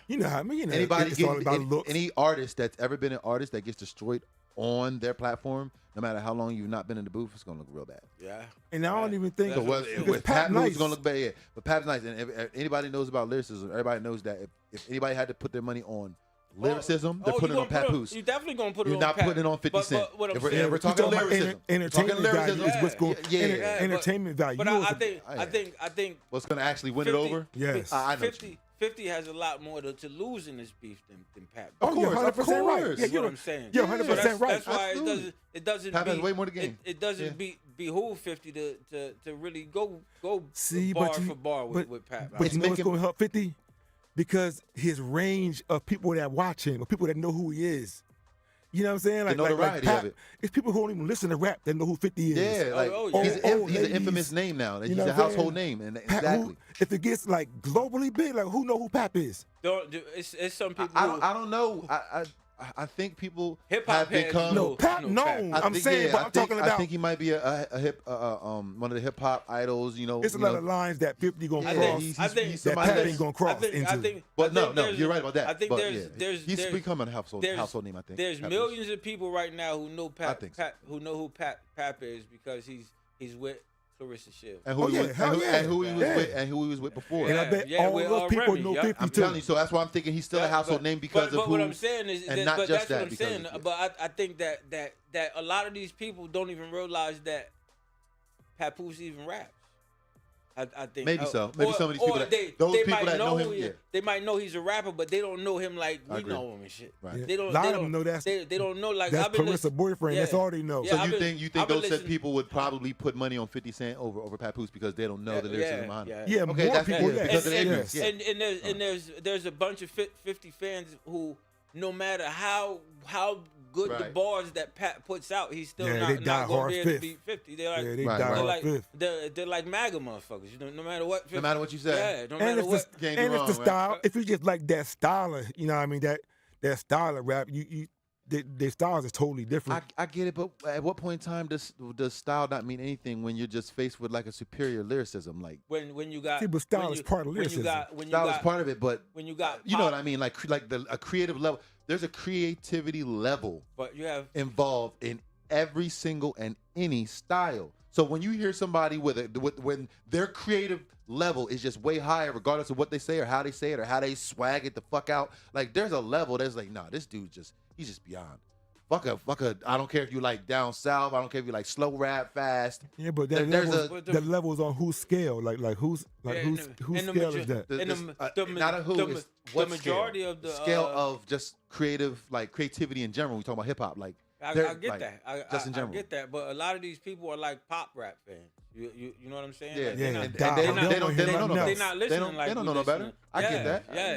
you know how I mean. You know, anybody it's all about looks. Any artist that's ever been an artist that gets destroyed on their platform, no matter how long you've not been in the booth, it's gonna look real bad. Yeah, and I don't even think. So with Pap nice. It's gonna look bad. Yeah, but Pap's nice, and if anybody knows about lyricism, everybody knows that if anybody had to put their money on lyricism, they're putting it on Papoose. You definitely gonna put it You're on. You're not putting it on 50 Cent. But we're talking lyricism. Entertainment value is what's going. Entertainment value. But I think what's gonna actually win it over? Yes, I know. 50 has a lot more to lose in this beef than Pap. Of course, 100% right. Yeah, what I'm saying. You're 100% right. That's why it doesn't. Pap has way more to gain. It doesn't behoove 50 to really go See, bar for bar with Pap. But you know what's going to help 50? Because his range of people that watch him, or people that know who he is. You know what I'm saying? Like Pap, it's people who don't even listen to rap that know who 50 is. Yeah, like he's an infamous name now. He's a household name, and exactly. If it gets like globally big, like who know who Pap is? It's some people. I don't know. I think people hip-hop have become Pap known. I'm saying, but I'm talking about. I think he might be a one of the hip hop idols. You know, it's a lot of lines that 50 gonna cross. I think that Pap ain't gonna cross into. But no, you're right about that. I think he's becoming a household name. I think there's millions of people right now who know Pap, who know who Pap is because he's with Clarissa Shields. And who he was with before. And I bet all those people know 50 I'm too. telling you, so that's why I'm thinking he's still a household name because of who. But what I'm saying is, and not just that. That's what I'm saying. But I think that a lot of these people don't even realize that Papoose even raps. I think maybe so. Maybe some of these people that know him, they might know he's a rapper, but they don't know him like we know him and shit. Right. Yeah. A lot of them know that. They don't know like that's Clarissa's boyfriend. That's all they know. So you think those said people would probably put money on 50 Cent over Papoose because they don't know the lyricism behind him? Yeah, okay, more people. Because of ignorance. And there's a bunch of 50 fans who no matter how good the bars that Pat puts out, he's still not going to be able to beat 50. They're like MAGA motherfuckers. You know, no matter what. 50, no matter what you say. Yeah, no matter what. And it's the style. If you just like that style of, you know what I mean, that style of rap, their styles is totally different. I get it, but at what point in time does style not mean anything when you're just faced with like a superior lyricism? Like when you got. See, but style is part of lyricism. Style is part of it, but when you got, you know what I mean, like a creative level. There's a creativity level involved in every single and any style. So when you hear somebody when their creative level is just way higher, regardless of what they say or how they say it or how they swag it the fuck out, like there's a level that's like, nah, this dude he's just beyond. Fuck a. I don't care if you like down south. I don't care if you like slow rap, fast. Yeah, but the levels on whose scale, whose scale is that? Not a who. The majority of the scale of just creativity in general. We talk about hip hop, like I get that. Just in general, I get that. But a lot of these people are like pop rap fans. You know what I'm saying? Yeah, like, they don't know. They're not listening. They don't know no better. I get that. Yeah,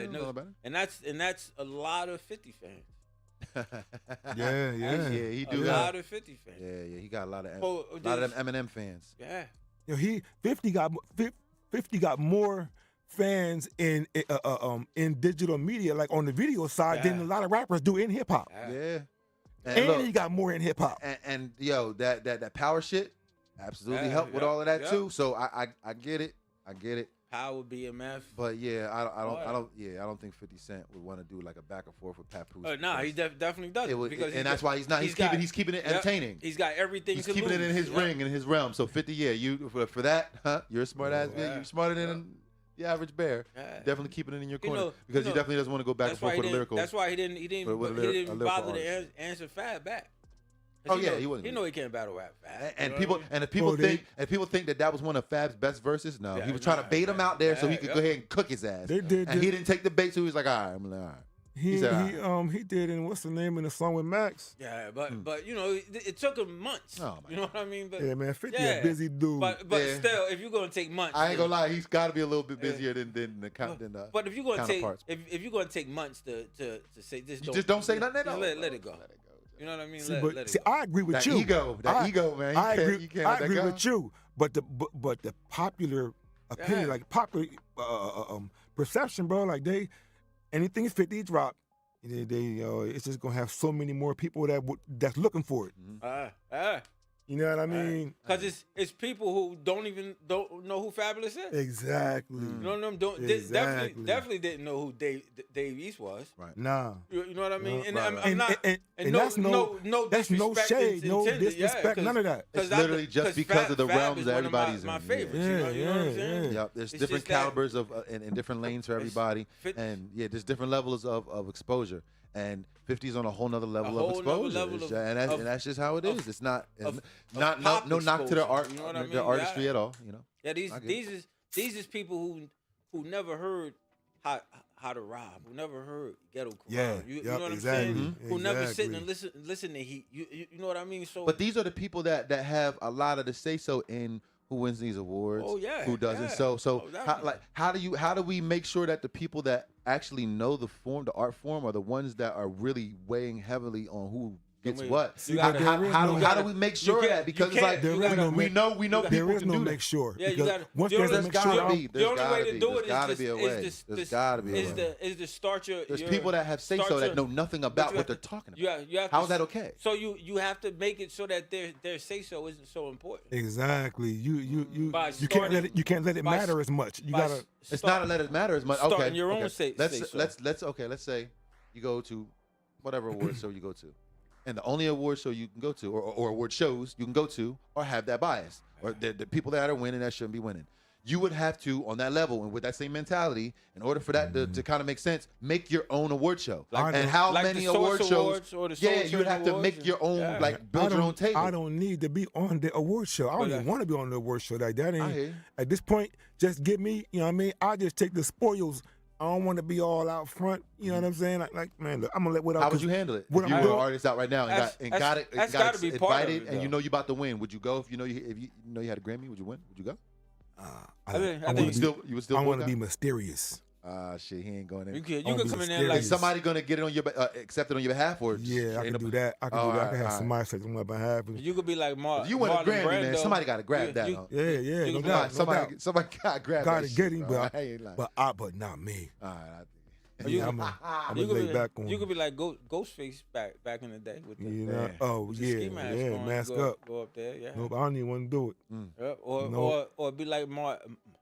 and that's a lot of 50 fans. Yeah, he do a lot of 50 fans. Yeah, he got a lot of them Eminem fans. Yeah, 50 got more fans in digital media, like on the video side, than a lot of rappers do in hip hop. Yeah, and look, he got more in hip hop. And yo, that power shit absolutely helped with all of that too. So I get it. Power BMF. But yeah, I don't think 50 Cent would want to do like a back and forth with Papoose. No, he definitely doesn't. And that's why he's not. He's keeping it entertaining. He's got everything. He's keeping it in his ring, in his realm. So 50, you for that, you're a smart ass. You're smarter than the average bear. Definitely keeping it in your corner because he definitely doesn't want to go back and forth with the lyrical. That's why he didn't bother to answer Fab back. Oh yeah, he wasn't. You know he can't battle rap fast. And people think that was one of Fab's best verses. No, he was trying to bait him out there so he could go ahead and cook his ass. They did, and he didn't take the bait, so he was like, all right, I'm like, all right. He did in what's the name in the song with Max? Yeah, but you know it took him months. Oh, you know what I mean? But yeah, man, 50 a busy dude. But still, if you're gonna take months, I ain't gonna lie, he's got to be a little bit busier than the But if you're gonna take months to say this, just don't say nothing at all. Let it go. You know what I mean? See, Let it go. I agree with That you. ego, man. I agree. You can't I let that agree go. with you. But the popular opinion, Yeah. like popular perception, bro, like anything 50 drop, it's just gonna have so many more people that's looking for it. You know what I mean? Because it's people who don't know who Fabulous is. Exactly. You know what I mean? Exactly. Definitely didn't know who Dave East was. Right. Nah. You know what I mean? And right, I'm right. not. And no, that's no disrespect no shade, no intended. disrespect, none of that. It's literally just because of the realms is that one of everybody's my in. favorites. Yeah, you know what I'm saying? yeah. Yep, there's It's different just that- calibers of and different lanes for everybody, fit- and there's different levels of exposure. And 50's on a whole nother level of whole nother exposure, level and that's just how it is. It's not pop no knock to the exposure, art, you know what I mean? the artistry at all. You know. Yeah, I get it. these is people who never heard how to rob, who never heard ghetto crime. Yeah, you yep, know what exactly, I'm saying? Who never sit exactly. and listen to Heat. You know what I mean? So, But these are the people that have a lot of the say so in who wins these awards. Oh, yeah, who doesn't? yeah. So Oh, definitely. how do we make sure that the people that actually know the art form, are the ones that are really weighing heavily on who gets Wait, what? you How gotta- do we make sure you that? can't- Because you it's like can't- you gotta- we know people There is can no do make that. sure. Yeah, you because gotta. once the there's only- a make gotta sure, be. The only gotta way to be. do There's it gotta is be a way. There's gotta be a way. is to start your. There's your- people that have say start so that your- know nothing but about you what have they're to- talking You about. have, you have How's to, that okay? So you have to make it so that their say so isn't so important. exactly. You By can't let it. You can't let it by- matter as much. You by gotta. It's not let it matter as much. starting Okay, your own okay. say so. Let's say you go to whatever award show you go to, and the only award show you can go to, or award shows you can go to, or have that bias, or the people that are winning that shouldn't be winning. You would have to, on that level and with that same mentality, in order for that to kind of make sense, make your own award show. Like- and how like many the Source award shows? Awards or the Yeah, Soul you would have to Awards make and- your own, yeah. like build your own table. I don't need to be on the award show. I don't But, even want to be on the award show like that. I Ain't hear you. at this point. Just give me. You know what I mean? I just take the spoils. I don't want to be all out front. You know what I'm saying? Like man, look, I'm gonna let what. How would you handle it? What If you I'm were an doing- artist out right now and That's got gotta be part of invited, it, and you though. know you about to win, would you go? If you know you had a Grammy, would you win? Would you go? I think- I I want think- to be. You would still. I want to boycott? be mysterious. Ah, shit, he ain't going in. You could Don't be come in there mysterious. like Is somebody gonna get it on your accept it on your behalf, or Yeah, I ain't can do no- that. I can Oh, do that. I can alright, have somebody say on my behalf. you could be like Mark. If you win a Grammy, man, somebody got to grab that. you- huh? Yeah, yeah, You no can doubt, no somebody, doubt. somebody got to grab Gotta that get shit, him, bro. but I ain't lying. but not me. All right, I think. Yeah, I'm You gonna lay could back on. You could be like Ghostface back in the day with the, You know? Yeah. Oh with the yeah, ski mask yeah, on, mask go, up. Go up there, yeah. Nope, I don't even want to do it. Yeah, or be like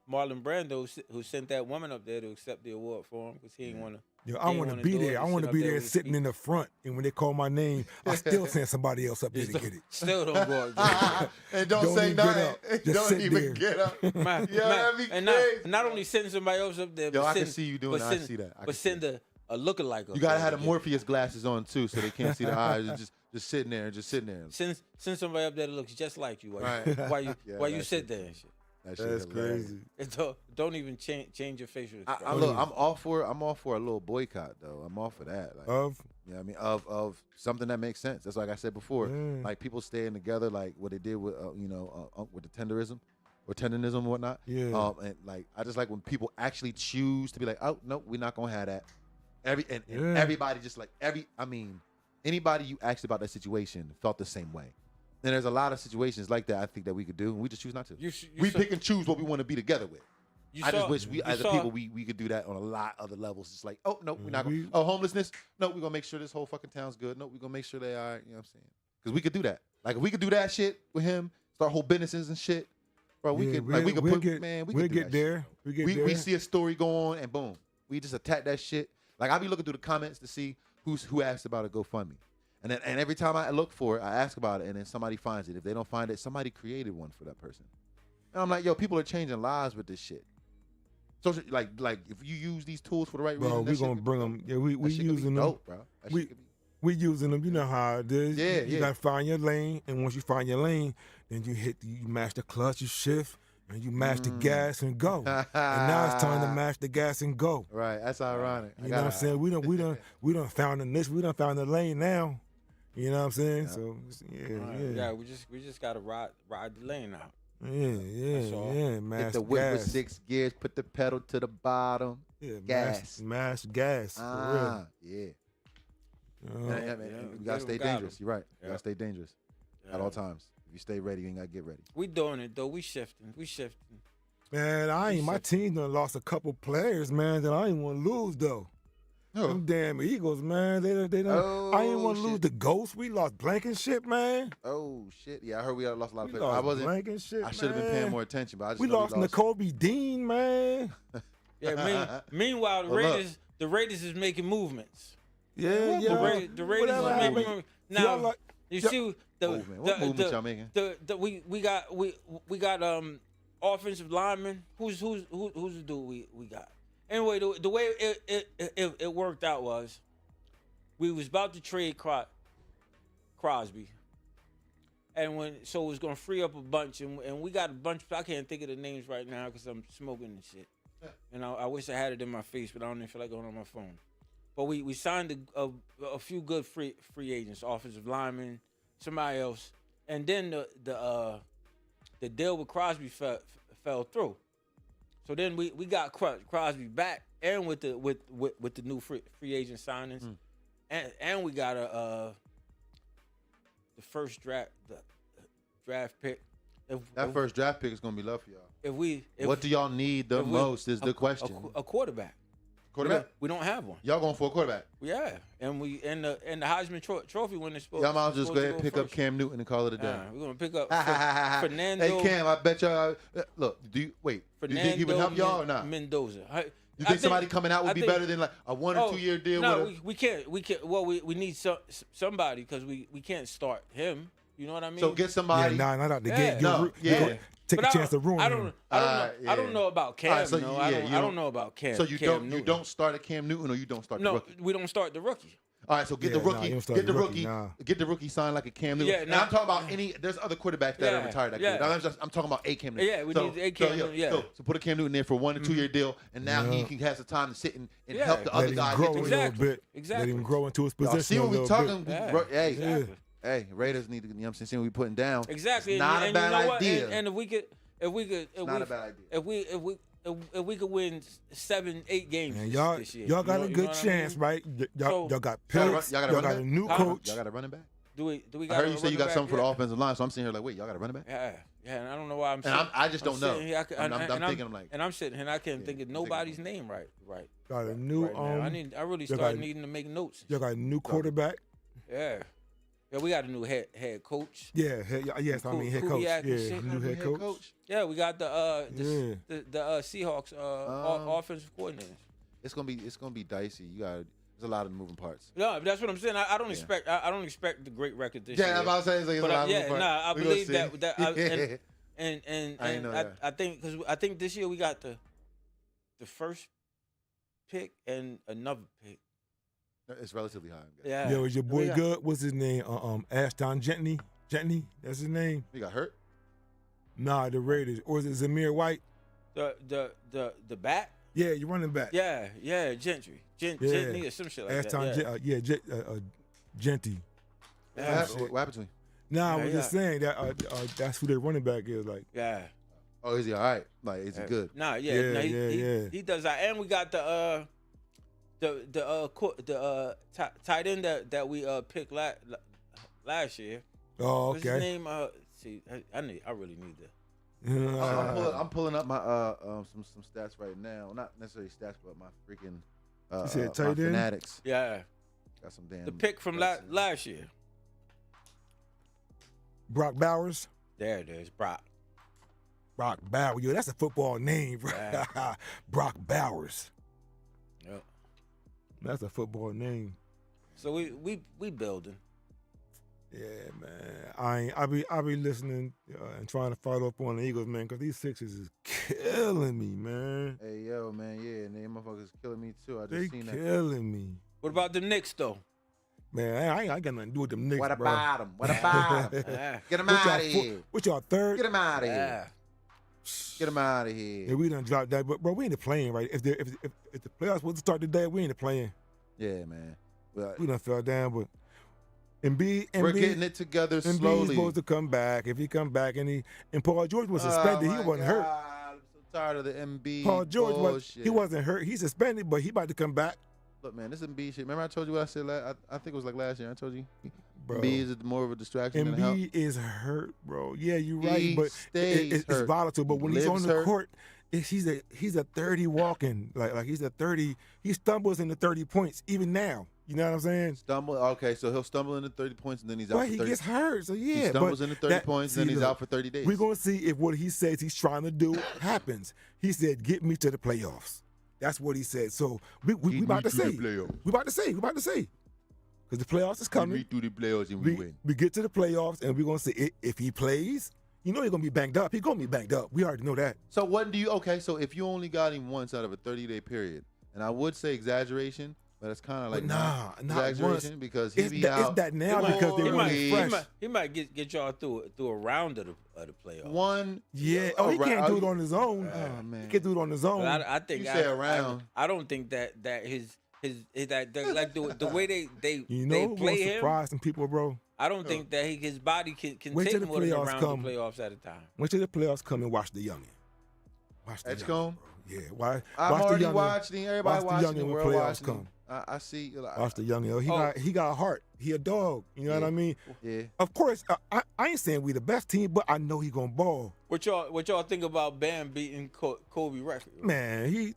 Marlon Brando, who sent that woman up there to accept the award for him because he didn't want to. Yo, I want to be there. I want to be there sitting in the front, and when they call my name, I still send somebody else up there to get it. Still don't go up there. And don't Don't say even get nothing. up. Just Don't sit even there. get up. Man, Yo, that'd be and crazy. not only sending somebody else up there, Yo, but I can send, see you doing but that. I send, see that. I can but see send a lookalike up You gotta there have to the get- Morpheus glasses on too, so they can't see the eyes. Just sitting there, just sitting there. Send somebody up there that looks just like you while Right. you Yeah, while you that sit shit. there and shit. That shit That's hilarious. crazy. And don't even change your facial expression. I'm all for a little boycott though. I'm all for that. Like, Of you know what I mean? Of something that makes sense. That's like I said before. Yeah. Like people staying together, like what they did with with the tenderism or tenderism and whatnot. Yeah. And like I just like when people actually choose to be like, oh no, we're not gonna have that. And Yeah. everybody just like anybody you asked about that situation felt the same way. And there's a lot of situations like that I think that we could do, and we just choose not to. You We saw- pick and choose what we want to be together with. you I just saw- wish we, you as a saw- people, we could do that on a lot of other levels. It's like, oh no, we're not We- going. Oh, homelessness. No, we're gonna make sure this whole fucking town's good. No, we're gonna make sure they are. You know what I'm saying? Because we could do that. Like if we could do that shit with him, start whole businesses and shit, bro. We yeah, could like we could we'll put get, man. We we'll could do get that there. shit. We get there. We see a story go on and boom, we just attack that shit. Like I be looking through the comments to see who asked about a GoFundMe. And every time I look for it, I ask about it, and then somebody finds it. If they don't find it, somebody created one for that person. And I'm like, yo, people are changing lives with this shit. So like if you use these tools for the right Bro, reason, we gonna bring them. Yeah, we using them. dope, bro. That shit could be- We using them. You know how it is. Yeah, You yeah. gotta find your lane, and once you find your lane, then you mash the clutch, you shift, and you mash the gas and go. And now it's time to mash the gas and go. Right, that's ironic. You know what I'm saying? We done found the niche. We done found the lane now. You know what I'm saying? So Yeah, we just gotta ride the lane out. yeah. Hit Mash the whip gas. with 6 gears, put the pedal to the bottom. Yeah, gas. mash gas. For real. Yeah. You gotta stay dangerous. You're right. You gotta stay dangerous at all times. If you stay ready, you ain't gotta get ready. We doing it though. We shifting. Man, my team done lost a couple players, man, that I ain't want to lose though. Oh. Them damn Eagles, man. They done. I ain't want to lose the Ghost. We lost Blankenship, man. Oh shit! Yeah, I heard we lost a lot of We players. lost Blankenship. I should have been paying more attention, but I just We know lost N'Kobe Dean, man. Yeah. Meanwhile, the Raiders is making movements. Yeah. The Raiders is making movements. Now, you see what movements y'all making? We got offensive linemen. Who's the dude we got? Anyway, the way it worked out was we was about to trade Crosby, and so it was gonna free up a bunch, and we got a bunch. I can't think of the names right now because I'm smoking and shit. And I wish I had it in my face, but I don't even feel like going on my phone. But we signed a few good free agents, offensive linemen, somebody else, and then the deal with Crosby fell through. So then we got Crosby back, and with the new free agent signings, and we got the first draft pick. That first draft pick is gonna be love for y'all. If what do y'all need the most is the question. A quarterback. Quarterback? We don't have one. Y'all going for a quarterback? Yeah, and the Heisman Trophy winner supposed. Y'all might just go ahead and pick up Cam Newton and call it a day. We're gonna pick up Fernando. Hey Cam, I bet y'all. Look, do you think he would help y'all or not? Mendoza. You think somebody coming out would be better than like a 1 or 2 year deal? No, we can't. Well, we need somebody because we can't start him. You know what I mean? So get somebody. Yeah, not out the gate. Take but a chance to ruin him. I don't know about Cam. Right, so I don't know about Cam. So you don't start a Cam Newton or you don't start the rookie? No, we don't start the rookie. All right, so get the rookie signed like a Cam Newton. Yeah, I'm talking about there's other quarterbacks that are retired that good. I'm talking about a Cam Newton. Yeah, we need a Cam Newton. So put a Cam Newton there for 1 or 2 year deal, and now he has the time to sit and help the other guys. Exactly. Let him grow into his position. See what we talking? Hey. Hey, Raiders need to, you know what I'm saying, see what we putting down. Exactly. It's not a bad idea. And if we could, if we could win 7-8 games this year. Y'all got a good chance, right? Y'all got picks. Y'all got a new coach. Y'all got a running back? Do we I heard you say you got something for the offensive line, so I'm sitting here like, wait, y'all got a running back? Yeah, and I don't know why I just don't know. I'm sitting and I can't think of nobody's name right. Got a new I really started needing to make notes. Y'all got a new quarterback. Yeah, we got a new head coach. Yeah, head coach. Yeah, new head coach. Yeah, we got the Seahawks offensive coordinator. It's gonna be dicey. There's a lot of moving parts. No, that's what I'm saying. I don't expect the great record this year. Yeah, I'm about to say it's a lot of moving parts. I believe that I think this year we got the first pick and another pick. It's relatively high. Yeah, was your boy good? What's his name? Ashton Gentney. That's his name. He got hurt? Nah, the Raiders. Or is it Zamir White? The back? Yeah, you're running back. Yeah, Gentry or some shit like Ashton that. Genty. What happened to him? Nah, I was just saying that that's who their running back is. Like. Yeah. Oh, is he all right? Like, is he good? Nah, he does that. And we got the tight end that we picked last year. Oh, okay. What's his name? I really need that. I'm pulling up my some stats right now. Not necessarily stats, but my freaking you said my tight end? fanatics. Yeah. Got some damn. The pick from last year. Brock Bowers. There it is, Brock Bowers. Yo, that's a football name, bro. Yeah. Brock Bowers. Yep. That's a football name. So we building. Yeah, man. I be listening and trying to follow up on the Eagles, man, because these Sixers is killing me, man. Hey, yo, man, yeah, and they motherfuckers killing me too. I just they seen that. killing me. What about the Knicks though? Man, I ain't got nothing to do with them Knicks, What bro. about them? What about them? Get them out of here. What y'all third? Get them out of here. Yeah. Get them out of here. Yeah, we done dropped that, but bro, we ain't playing right. If the playoffs was to start today, we ain't playing. Yeah, man. Well, We done fell down, but we're getting it together slowly. He's supposed to come back. If he come back and Paul George was suspended, he wasn't hurt. I'm so tired of the MB. Paul George bullshit. he wasn't hurt. He's suspended, but he about to come back. Look, man, this Embiid shit. Remember I told you what I said? I think it was like last year. I told you. Bro. Embiid is more of a distraction than a help. Embiid is hurt, bro. Yeah, you're right, He but stays it's hurt. volatile. But when he's on Lives the hurt. court, he's a 30 walking. Like he's a 30. He stumbles into 30 points even now. You know what I'm saying? Stumble. Okay, so he'll stumble into 30 points and then he's out But for he 30. gets hurt, so yeah. He stumbles but into 30 points and then he's look, out for 30 days. We're gonna see if what he says he's trying to do happens. He said, "Get me to the playoffs." That's what he said. So we about to see. We about to see. Because the playoffs is coming. We through the playoffs and we win. We get to the playoffs and we're gonna see if he plays. You know he's gonna be banged up. He's gonna be banged up. We already know that. So what do you? Okay, so if you only got him once out of a 30-day period, and I would say exaggeration, but it's kind of like not exaggeration once. because he It's, be out. it's that now because they're running fresh. He might get y'all through a round of the playoffs. One. Yeah. Oh, he can't do it on his own. Oh man. He can't do it on his own. But I think You say around. I don't think that his like the way they You know who play wants to him. surprise some people, bro? I don't think that his body can Wait till take the more than a playoffs round come. of playoffs at a time. Wait till the playoffs come and watch the youngin. Watch the Edgecombe? youngin, bro. Yeah. Why? I've watch already the youngin. watched him. Everybody watch the watching youngin him. when World playoffs watching come. him. I see. Watch the youngin. He got a heart. He a dog. You know what I mean? Yeah. Of course, I ain't saying we the best team, but I know he gonna ball. What y'all think about Bam beating Kobe record? Man,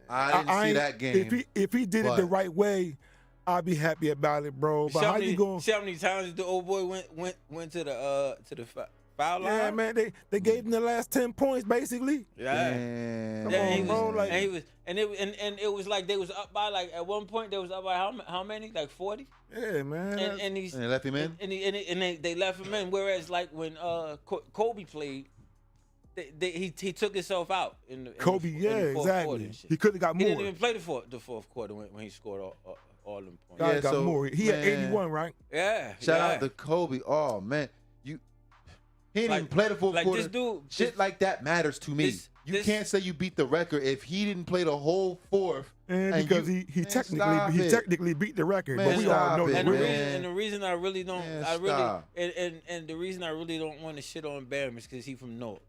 I didn't see ain't- that game. If he did it the right way, I'd be happy about it, bro. But how you going? See how many times the old boy went to the foul line? Yeah, man. They gave him the last 10 points basically. Yeah. Damn. Come Yeah, on, he bro, was, like- and he was, and it was like they was up by like at one point they was up by how many, like 40, Yeah, man. and he's And they left him in? and they left him in. Whereas like when Kobe played, he took himself out in the Kobe, in yeah, the fourth quarter exactly. and shit. He could have got He more. didn't even play the fourth quarter when he scored all them points. God Yeah, got so, more. He had man. 81, right? Yeah. Shout yeah. out to Kobe. Oh man, he didn't Like- even play the fourth like quarter. this dude- Shit this- like that matters to me. You can't say you beat the record if he didn't play the whole fourth. And and because you- he man, technically stop it. technically beat the record, Man, but we all stop know it, that. And the reason I really don't, Man, I really, stop. and the reason I really don't want to shit on Bam is because he from North.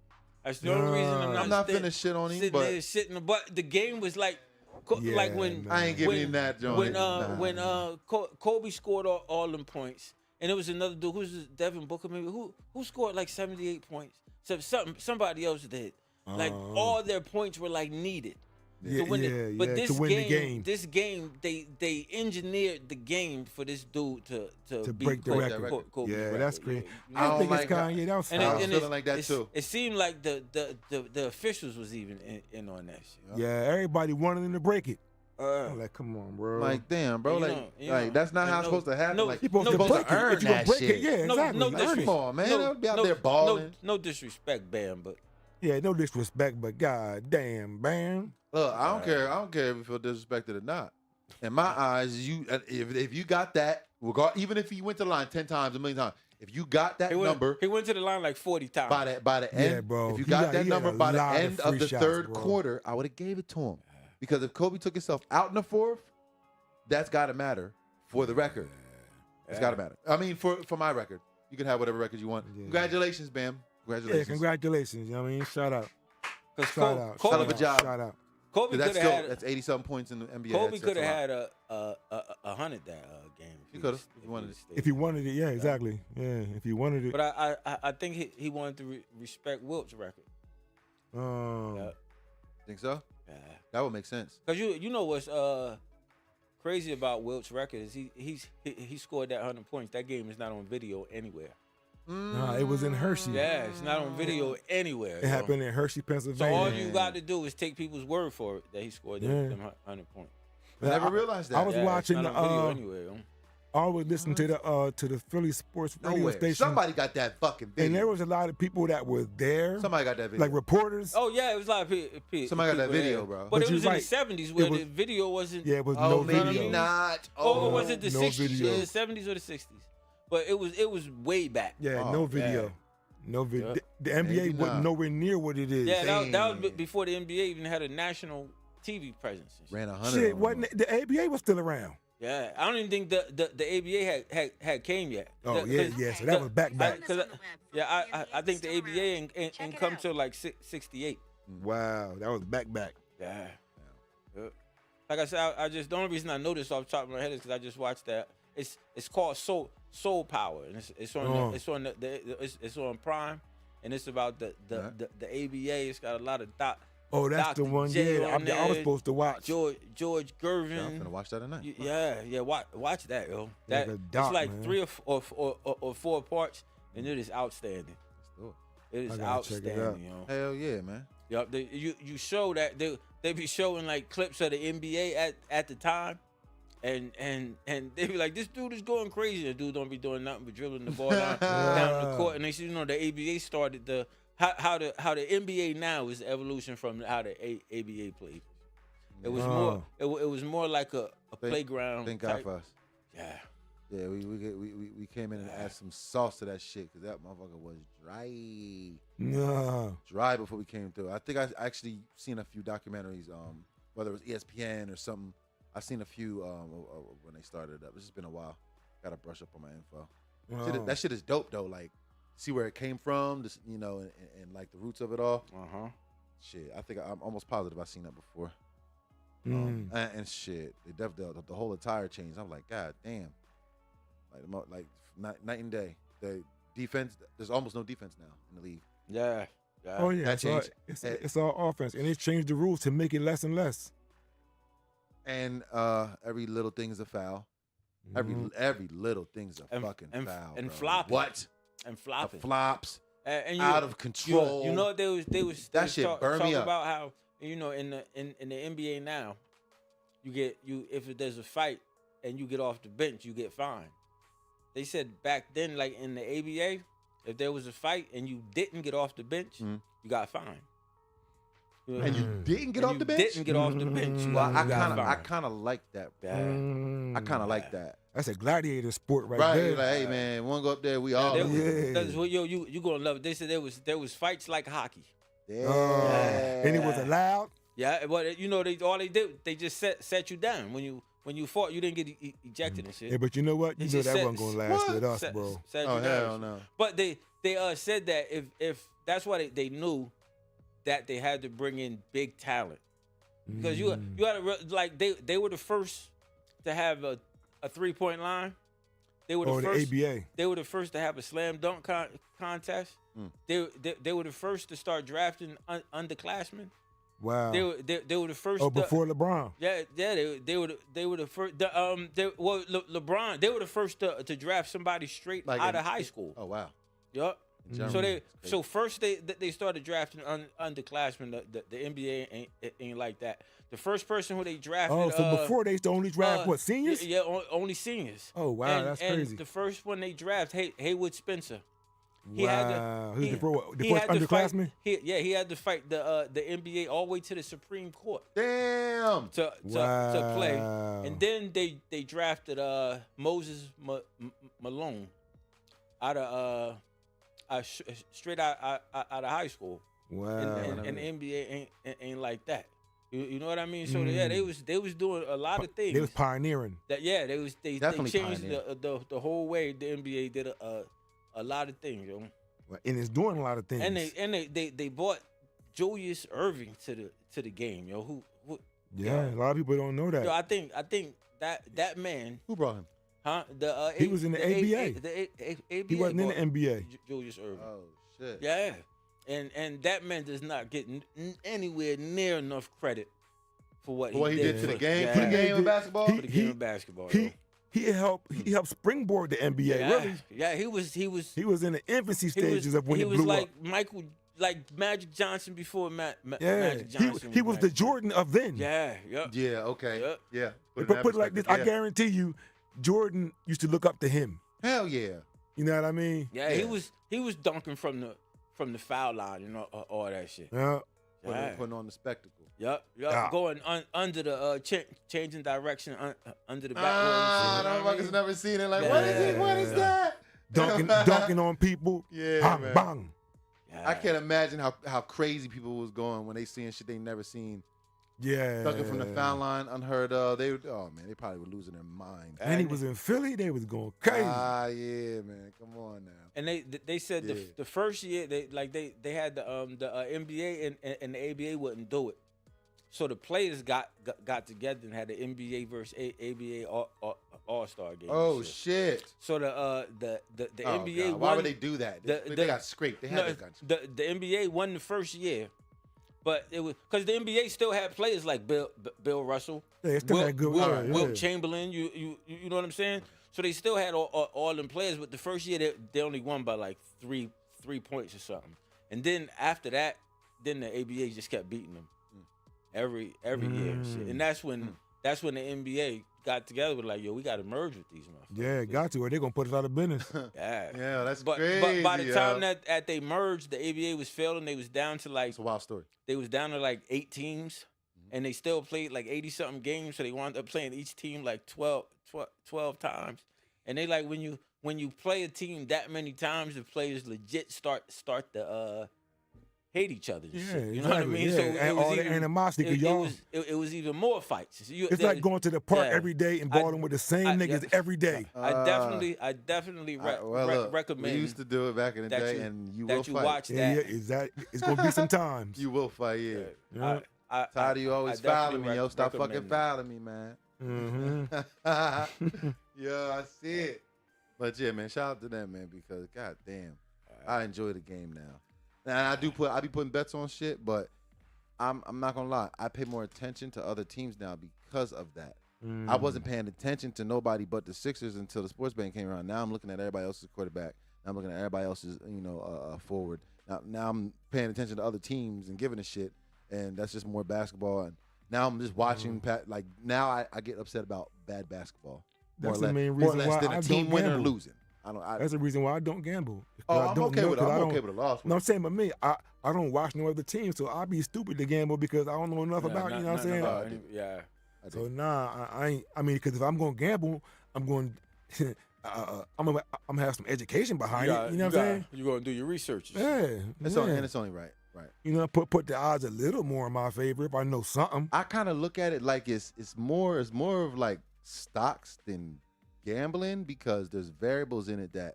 That's the only reason I'm not sitting- finna shit on him, sitting but- there shitting. But the game was like Yeah, when man. I ain't giving when- him that joint. when Kobe scored all them points, and it was another dude who's Devin Booker maybe who scored like 78 points. So somebody else did. Like all their points were like needed. Yeah, to win yeah, but yeah, this to win the game. this game, they engineered the game for this dude to beat break the Kobe, record. Kobe's Yeah, record. that's great. I I don't think like it's Kanye. That was And, I foul. was and feeling like that it's- too. It seemed like the officials was even in on that shit. Yeah, everybody wanted him to break it. Uh, I'm like, come on, bro. Like, damn, bro. You Like, know, you like know. that's not how No, it's supposed to happen. no, Like, you're supposed no, to but- break it. earn If you gonna that break shit. it, yeah, No, exactly. no Earn disrespect. it. come on, man. No, They'll be out no, there balling. No disrespect, Bam, but Yeah, no disrespect, but god damn, Bam. Look, I don't care. I don't care if you feel disrespected or not. In my eyes, if you got that, even if he went to the line 10 times, a million times, if you got that number he went to the line like 40 times. by the end, Yeah, bro. if you He got got- that he had number a by the lot of end free of the shots, third bro. quarter, I would have gave it to him. Because if Kobe took himself out in the fourth, that's got to matter for the record. It's got to matter. I mean, for my record, you can have whatever record you want. Yeah. Congratulations, Bam. Yeah, Congratulations. congratulations. You know what I mean? Shout out. Because Shout out. Hell of a Kobe, job. Shout out. Kobe That's could have had that's 80-something points in the NBA. Kobe That's could have a lot. had a 100 that game. He could have. If he wanted just it. stayed. If he wanted it, yeah, exactly. Yeah, if he wanted it. But I think he wanted to respect Wilt's record. Yeah. Think so? Yeah. That would make sense. Cause you know what's crazy about Wilt's record is he scored that 100 points. That game is not on video anywhere. Nah, it was in Hershey. Yeah, it's not on video anywhere. It happened in Hershey, So Pennsylvania. all you got to do is take people's word for it that he scored them 100 points. I never realized that. I was Yeah, watching it's the. not on video anywhere. I was listening to the Philly sports radio Nowhere. station. Somebody got that fucking video. and there was a lot of people that were there, Somebody got that video. like reporters. Oh yeah, it was a lot of people. Somebody got that video, there. bro. But But it you're was in right. the 70s where was- the video wasn't. Yeah, it was Oh, no maybe video. not. Oh, was it the no 60s? video. Yeah, the 70s or the 60s? But it was way back. Yeah, Oh, no video. No video. Yeah. The NBA Maybe wasn't not. nowhere near what it is. Yeah, that was Damn. before the NBA even had a national TV presence. and shit. Ran 100. Shit, on wasn't them. it? The ABA was still around. Yeah, I don't even think the ABA had came yet. Oh yeah. So that was back. I think the ABA ain't come till like 68. Wow, that was back. Yeah. like I said, I just the only reason I know this off the top of my head is because I just watched that. It's called Soul Power, and it's on it's on Prime, and it's about the ABA. It's got a lot of Oh, that's Dr. the one. J Yeah, I was supposed to watch. George Gervin. Yeah, I'm gonna watch that tonight. Yeah. Watch that, yo. That Like a doc, it's like man. 3 or 4 parts, and it is outstanding. Let's do It is I gotta check it out. outstanding, yo. it. Hell yeah, man. Yup, you show that they be showing like clips of the NBA at the time, and they be like, this dude is going crazy. The dude don't be doing nothing but dribbling the ball down the court. And they say, the ABA started how the NBA now is the evolution from how the ABA played. It was more it was more like a playground. Thank God type. for us. Yeah. Yeah, we came in and added some sauce to that shit because that motherfucker was dry before we came through. I think I actually seen a few documentaries, whether it was ESPN or something. I seen a few when they started it up. It's just been a while. Got to brush up on my info. That shit is dope though. Like, see where it came from, just, and like the roots of it all. Shit, I think I'm almost positive I seen that before. And shit, the whole attire changed. I'm like, God damn. Like night and day. The defense, there's almost no defense now in the league. Yeah. Oh yeah, That changed. It's all offense, and they changed the rules to make it less and less. And every little thing is a foul. Every little thing's a fucking foul. And bro. flopping. What? And flopping. The flops. And out of control. You know what they was that shit burned me up. about how in the NBA now, if there's a fight and you get off the bench, you get fined. They said back then, like in the ABA, if there was a fight and you didn't get off the bench, you got fined. And you didn't get off the bench? Didn't get off the bench. Well, I kind of like that. I kind of like that. That's a gladiator sport right there. Like, hey man, one go up there, we all. That's what you gonna love it. They said there was fights like hockey. And it was allowed. Yeah, but they just set you down when you fought. You didn't get ejected and shit. Yeah, but you know what? You know that wasn't gonna last with us, bro. Oh hell no. But they said that if that's why they knew that they had to bring in big talent, because you had to like they were the first to have a 3-point line. They were the first. The ABA. They were the first to have a slam dunk contest. They were the first to start drafting underclassmen. Wow. They were the first. Oh, before LeBron. Yeah. They were the first. LeBron. They were the first to draft somebody straight like out of high school. Oh wow. Yup. So first they started drafting underclassmen. The NBA ain't like that. The first person who they drafted. Oh, so before they used to only draft what, seniors? Yeah, only seniors. Oh wow, that's crazy. And the first one they drafted, Haywood Spencer. He had the first underclassman. He had to fight the NBA all the way to the Supreme Court. Damn. To play, and then they drafted Moses Malone out of straight out of high school. Wow. And the NBA ain't like that. You know what I mean? So yeah, they was doing a lot of things. They was pioneering. They changed the whole way the NBA did a lot of things, yo. And it's doing a lot of things. And they brought Julius Erving to the game, yo. Who a lot of people don't know that. Yo, I think that man. Who brought him? Huh? He was in the ABA. The ABA. He wasn't in the NBA. Julius Erving. Oh shit. Yeah. And that man does not get anywhere near enough credit for what he did to the game, for the game of basketball. For the game of basketball. He helped springboard the NBA. Really. Yeah, he was in the infancy stages of when it blew up. He was like Magic Johnson before Magic Johnson. He was the Jordan of then. Yeah. Okay. Yeah. Put it like this, I guarantee you, Jordan used to look up to him. Hell yeah. You know what I mean? Yeah. He was dunking from the foul line, you know, all that shit. Yeah. Putting on the spectacle. Yep. Going under the changing direction under the back. Motherfuckers never seen it. Like, what is it? What is that? Dunking on people. Yeah, bang, man. bang. Yeah. I can't imagine how crazy people was going when they seeing shit they never seen. Yeah. Dunking from the foul line, unheard of. They probably were losing their mind. And he was in Philly, they was going crazy. Yeah, man. Come on now. And they said the first year they had the NBA and the ABA wouldn't do it. So the players got together and had the NBA versus ABA All-Star game. Oh shit! So the NBA God. Why would they do that? They got scraped. They had the NBA won the first year, but it was because the NBA still had players like Bill Russell, Yeah, still had good Wilt Chamberlain. You know what I'm saying? So they still had all them players, but the first year they only won by like three points or something. And then after that, then the ABA just kept beating them every year. Shit. And that's when the NBA got together with like, yo, we got to merge with these motherfuckers. Yeah, got to, or they're gonna put us out of business. Yeah, that's crazy. But by the time that they merged, the ABA was failing. They was down to like, it's a wild story. They was down to like 8 teams, and they still played like 80 something games. So they wound up playing each team like 12 times. And they like when you play a team that many times, the players legit start to hate each other. And shit. You know what I mean? Yeah. So and all the animosity. It was even more fights. It's like going to the park every day and balling with the same niggas every day. I definitely recommend. We used to do it back in the day, and you will fight. Watch that. Yeah, it's gonna be some times. You will fight. Yeah. I tired of you always fouling me, yo. Stop fucking fouling me, man. Yeah, I see it. But yeah, man, shout out to them, man, because goddamn, I enjoy the game now. And I be putting bets on shit, but I'm not gonna lie, I pay more attention to other teams now because of that. I wasn't paying attention to nobody but the Sixers until the sports betting came around. Now I'm looking at everybody else's quarterback. Now I'm looking at everybody else's, forward. Now I'm paying attention to other teams and giving a shit, and that's just more basketball. And now I'm just watching. Like now I get upset about bad basketball. That's the main reason why than I a team don't winning or gamble. losing. That's the reason why I don't gamble. I'm okay with a loss. No, I'm saying, but me, I don't watch no other team, so I'd be stupid to gamble because I don't know enough about it. You know what I'm saying? Yeah. So I ain't. I mean, because if I'm gonna gamble, I'm going. I'm gonna have some education behind it. You know what I'm saying? You're gonna do your research. Yeah, it's only right. You know, put the odds a little more in my favor if I know something. I kind of look at it like it's more of like stocks than gambling because there's variables in it that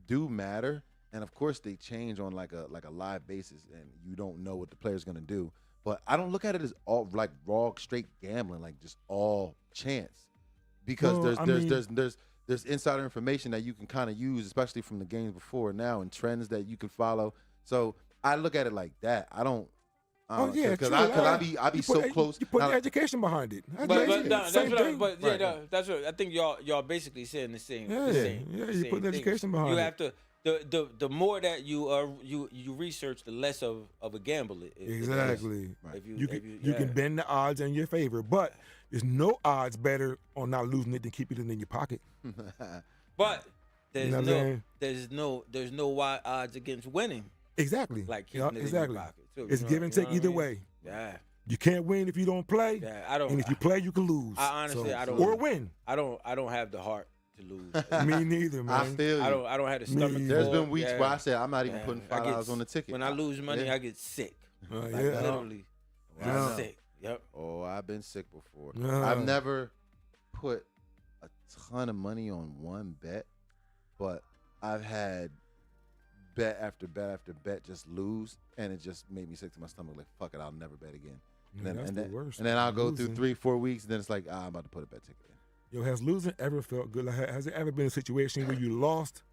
do matter, and of course they change on like a live basis, and you don't know what the player's gonna do. But I don't look at it as all like raw straight gambling, like just all chance, because there's insider information that you can kind of use, especially from the games before and now, and trends that you can follow. So I look at it like that. I don't. Because I be so close. You put the education behind it. That's what I think y'all basically saying the same. You put the education behind it. You have to. The more that you research, the less of a gamble it is. Exactly. Right. You can bend the odds in your favor, but there's no odds better on not losing it than keeping it in your pocket. But there's no wide odds against winning. Exactly. Like keeping it in your pocket too. It's give and take either way. Yeah. You can't win if you don't play. Yeah, I don't. And if you play, you can lose. I honestly, I don't. Or win. I don't have the heart to lose. Me neither, man. I feel you. I don't have the stomach. There's been weeks where I said I'm not even putting $5 on the ticket. When I lose money, I get sick. Literally sick. Yep. Oh, I've been sick before. Yeah. I've never put a ton of money on one bet, but I've had bet after bet after bet just lose, and it just made me sick to my stomach. Like, fuck it, I'll never bet again. That's the worst. And then I'll go through 3-4 weeks, and then it's like, I'm about to put a bet ticket in. Yo, has losing ever felt good? Like, has it ever been a situation where you lost,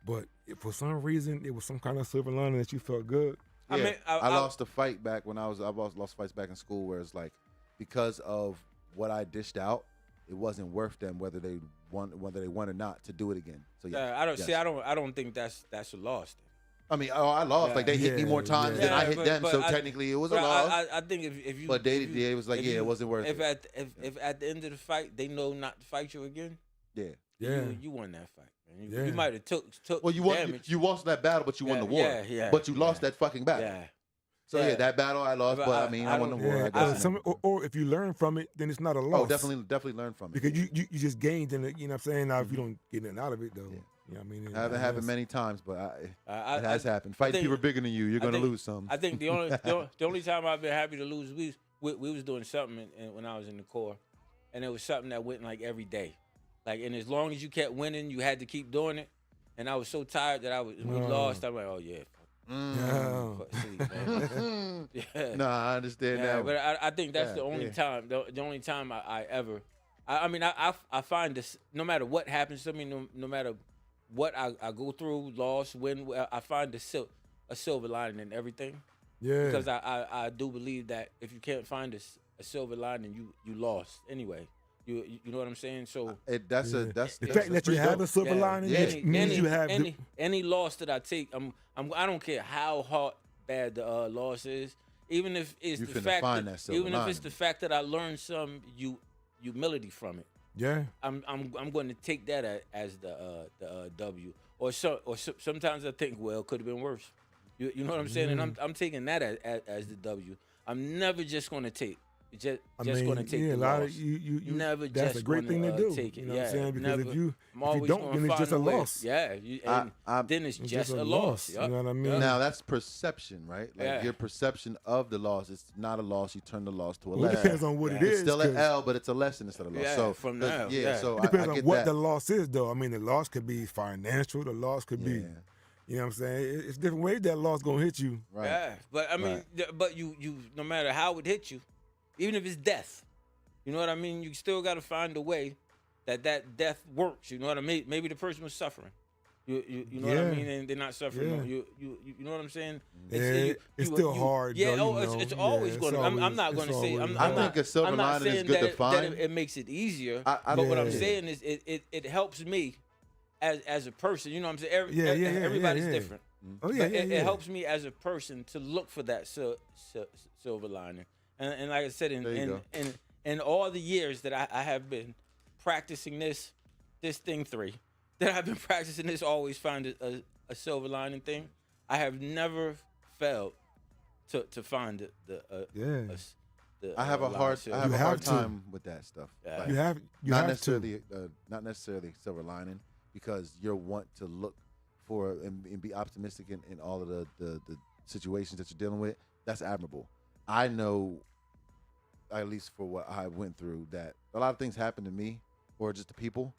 but for some reason it was some kind of silver lining that you felt good? Yeah, I lost a fight back when I lost fights back in school where it's like, because of what I dished out, it wasn't worth them whether they won or not to do it again. So I don't think that's a loss. I mean, I lost. Like, they hit me more times than I hit them, so technically it was a loss. I think if you... But it was like, it wasn't worth it. If at the end of the fight, they know not to fight you again, you won that fight. Man. You might have took well, damage. You lost that battle, but you won the war. But you lost that fucking battle. Yeah. So, that battle I lost, but I mean, I won the war. I guess. Or if you learn from it, then it's not a loss. Oh, definitely learn from it. Because you just gained in it, you know what I'm saying? Now, if you don't get nothing out of it, though. Yeah. You know what I mean? I haven't happened many times, but it has happened. Fighting people bigger than you, you're going to lose some. I think the only time I've been happy to lose, we was doing something when I was in the Corps, and it was something that went like every day. Like, and as long as you kept winning, you had to keep doing it. And I was so tired that we lost. I'm like, oh, yeah. Yeah. Yeah. No, I understand Yeah, that. but I think that's the Yeah, only yeah. time the only time I ever I mean I find this no matter what happens to me, no matter what I go through, loss, win, I find a silver lining in everything. Yeah. Because I do believe that if you can't find a silver lining, you lost anyway. You know what I'm saying? So That's Yeah. a that's The that's fact that you pretty have dope. a silver lining Yeah. means you have any loss that I take, I don't care how hard bad the loss is, even if it's You the finna fact find that, that silver even if it's lining. the fact that I learned some humility from it. yeah. I'm going to take that as the W. Sometimes I think, well, it could have been worse. You know what I'm saying? And I'm taking that as the W. I'm never just going to take. Just going to take yeah, the a lot loss. of you Never that's just a great thing to gonna, do. take it. You know Yeah, what I'm saying? Because never. if you I'm always don't, gonna then it's find just a way. loss. Yeah, then it's just a loss. You know what I mean? Now that's perception, right? Like Yeah. your perception of the loss. It's not a loss. You turn the loss to a Well, it lesson. depends on what it It's is. still an 'cause L, but it's a lesson instead of a loss. Yeah, So from 'cause- now, yeah. yeah. So It depends I on get what that. the loss is, though. I mean, the loss could be financial. The loss could be, Yeah. you know what I'm saying? It's different ways that loss gonna hit you. Right. Yeah, but I mean, but you no matter how it hits you, even if it's death, you know what I mean. You still got to find a way that death works. You know what I mean? Maybe the person was suffering. You know what I Yeah. mean? And they're not suffering. Yeah. No. You know what I'm saying? Yeah, it's still hard, Yeah, though, it's yeah, always it's going to. I'm always- not going to it's say. always I'm hard. I not, think a silver I'm not lining is saying good that to it, find. it makes it easier. I but what I'm Yeah. saying is, it helps me as a person. You know what I'm saying? Everybody's yeah. different. Oh yeah, But yeah, it yeah. helps me as a person to look for that silver lining. And like I said, There you in all the years that I have been practicing this thing 3, that I've been practicing this, always find a silver lining thing. I have never failed to find Yeah. I have a hard You have to. time with that stuff. Yeah. Like, You have not to. necessarily not necessarily silver lining, because you're want to look for and be optimistic in all of the situations that you're dealing with. That's admirable. I know, at least for what I went through, that a lot of things happen to me or just to people.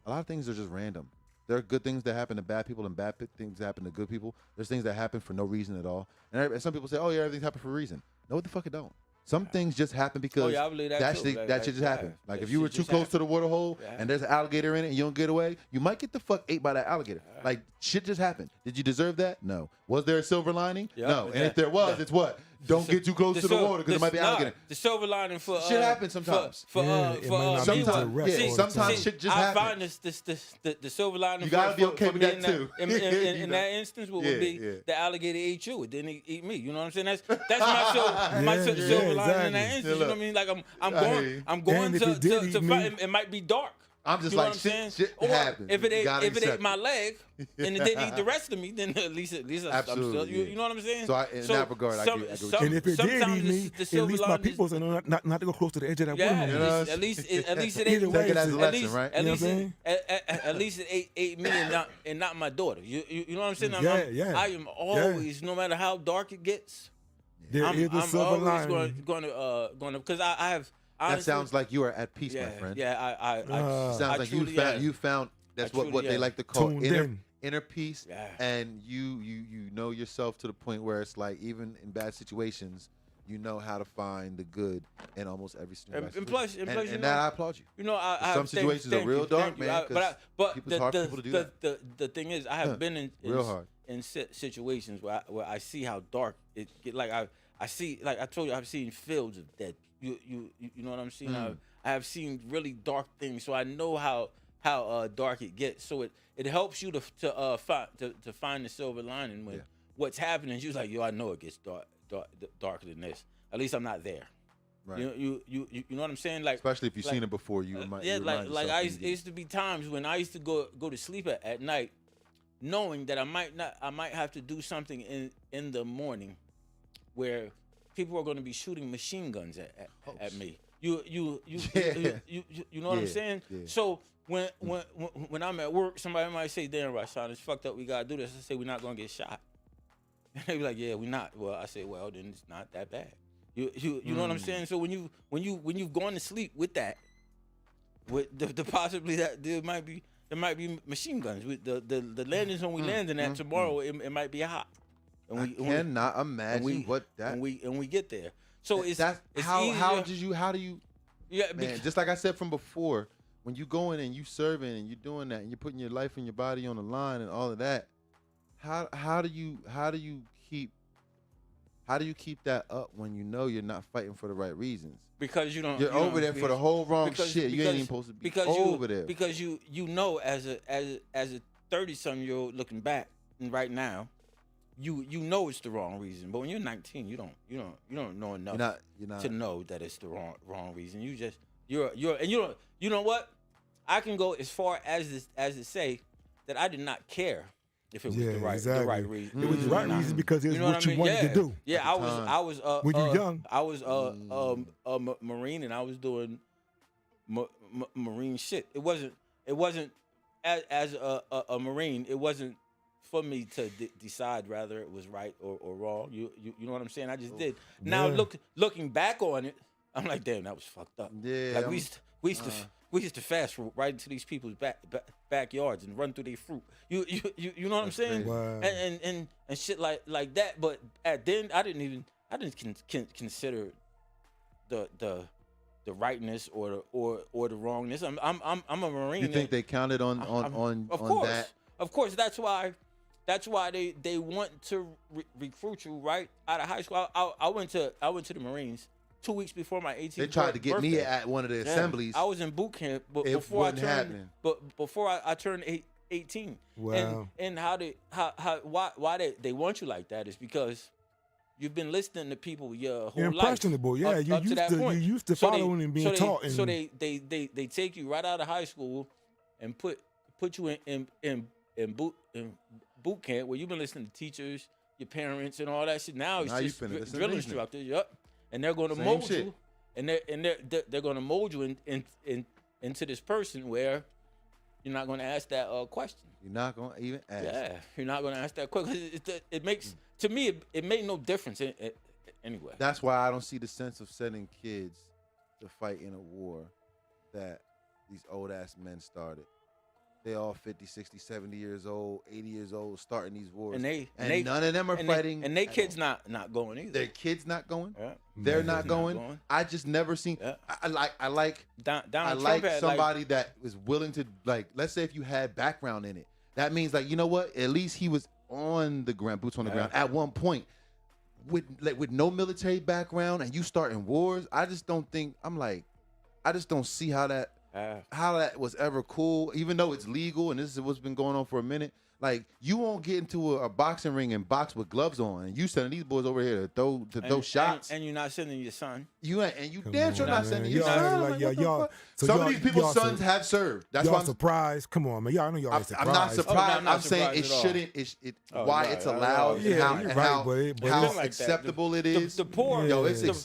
A lot of things are just random. There are good things that happen to bad people and bad things that happen to good people. There's things that happen for no reason at all. And some people say, oh yeah, everything's happened for a reason. No, what the fuck it don't. Some things just happen because I believe that too. that shit just happened. Like that if you were shit too just close to happened. the water hole Yeah. and there's an alligator in it and you don't get away, you might get the fuck ate by that alligator. Like shit just happened. Did you deserve that? No. Was there a silver lining? Yeah, no. but And if there was, it's what? Don't get too close to the water because there might be alligator. The silver lining for Shit happens sometimes. For Yeah, it might not be sometimes, direct all the sometimes see, shit just I happens. find the silver lining. You gotta be okay for with me that in too. In You know? that instance, what Yeah, would be yeah. the alligator ate you, it didn't eat me. You know what I'm saying? That's my Yeah, silver lining in that exactly. instance. Yeah, You know what I look. mean? Like I'm I hear going you. I'm going And if it did to eat find. me- It might be dark. I'm just You know like what I'm saying? shit Or happens. if it You gotta ate accept my it. leg and it didn't eat the rest of me, then at least I'm still. Absolutely, You yeah. know what I'm saying? So in that regard, I get what you're saying. And if it did sometimes eat me, the at silver least my lining is- people know not to go close to the edge of that Yeah, water. You know? at least it Either ain't. way, Take it as a at lesson, least, right? At You know least, what I'm at least it ate me and not my daughter. You know what I'm saying? Yeah. I am always, no matter how dark it gets, There I'm is a silver always lining. going to because I have. That Honestly, sounds like you are at peace, yeah, my friend. Yeah, I Sounds I like truly you found that's I what truly they am. like to call Tuned inner in. inner peace. Yeah. And you know yourself to the point where it's like even in bad situations, you know how to find the good in almost every situation. And plus, you and know, that I applaud you. You know, I Some have situations are real dark, man, 'cause But it's hard for people to do that. the thing is, I have been in Real hard. in situations where I see how dark it get. Like I see, like I told you, I've seen fields of dead. You know what I'm saying? I have seen really dark things, so I know how dark it gets. So it helps you to find the silver lining when what's happening. You're like, yo, I know it gets darker than this. At least I'm not there. Right. You know what I'm saying? Like, Especially if you've like- seen it before, you might. yeah, you like remind like yourself I when used, you it used to be times when I used to go to sleep at night, knowing that I might have to do something in the morning, where people are going to be shooting machine guns at me. You know what I'm saying? Yeah. So when I'm at work, somebody might say, "Damn, Rashawn, it's fucked up. We gotta do this." I say, "We're not gonna get shot." And they be like, "Yeah, we're not." Well, I say, "Well, then it's not that bad." You know what I'm saying? So when you've gone to sleep with that, with the possibility that there might be machine guns. With the landing zone we landing at tomorrow, it might be hot. And I cannot imagine what that. And we get there. So it's how easier. how do you Yeah, man, just like I said from before, when you go in and you serving and you're doing that and you're putting your life and your body on the line and all of that, how do you keep that up when you know you're not fighting for the right reasons? Because you don't. You're over there for the whole wrong shit. You ain't even supposed to be over there. Because you know as a 30-something-year-old looking back and right now, you know it's the wrong reason. But when you're 19, you don't know enough You're not to know that it's the wrong reason. You just you're and you know what? I can go as far as to say that I did not care if it was the right reason. It was the right reason because it was what you wanted to do. Yeah, I was when you young. I was a Marine and I was doing Marine shit. It wasn't as a Marine. It wasn't for me to decide whether it was right or wrong. You know what I'm saying? I just did. Now looking back on it, I'm like, damn, that was fucked up. Yeah, like we used to fast right into these people's backyards and run through their fruit. You know what I'm saying? Wow. And shit like that. But at then I didn't consider the rightness or the wrongness. I'm a Marine. You think they counted on that? Of course, that's why they want to recruit you right out of high school. I went to the Marines 2 weeks before my 18th birthday. They tried to get me at one of the assemblies. I was in boot camp, but before I turned 18. Wow. And why they want you like that is because you've been listening to people your whole You're life. Impressionable, yeah. Up to that point. You used to following and being taught. So they take you right out of high school and put you in boot camp where you've been listening to teachers, your parents, and all that shit. Now it's just drill instructors. Yep. And they're going to mold you, and they're going to mold you into this person where you're not going to ask that question. You're not going to even ask. Yeah, you're not going to ask that question. It makes to me it made no difference anyway. That's why I don't see the sense of sending kids to fight in a war that these old ass men started. They all 50, 60, 70 years old, 80 years old, starting these wars. And none of them are fighting. And their kids not going either. Their kids not going. Yeah. They're not going. I just never seen. Yeah. I like somebody that was willing to, like, let's say if you had background in it, that means, like, you know what? At least he was on the ground, boots on the ground at one point. With no military background and you starting wars, I just don't see how that was ever cool, even though it's legal and this is what's been going on for a minute. Like, you won't get into a boxing ring and box with gloves on, and you sending these boys over here to throw shots. And you're not sending your son. You damn sure not sending your son. Some of these people's sons have served. That's why I'm surprised. Come on, man. Y'all know y'all ain't surprised. I'm not surprised. I'm saying it shouldn't. Why it's allowed and how acceptable it is. The poor. Yo,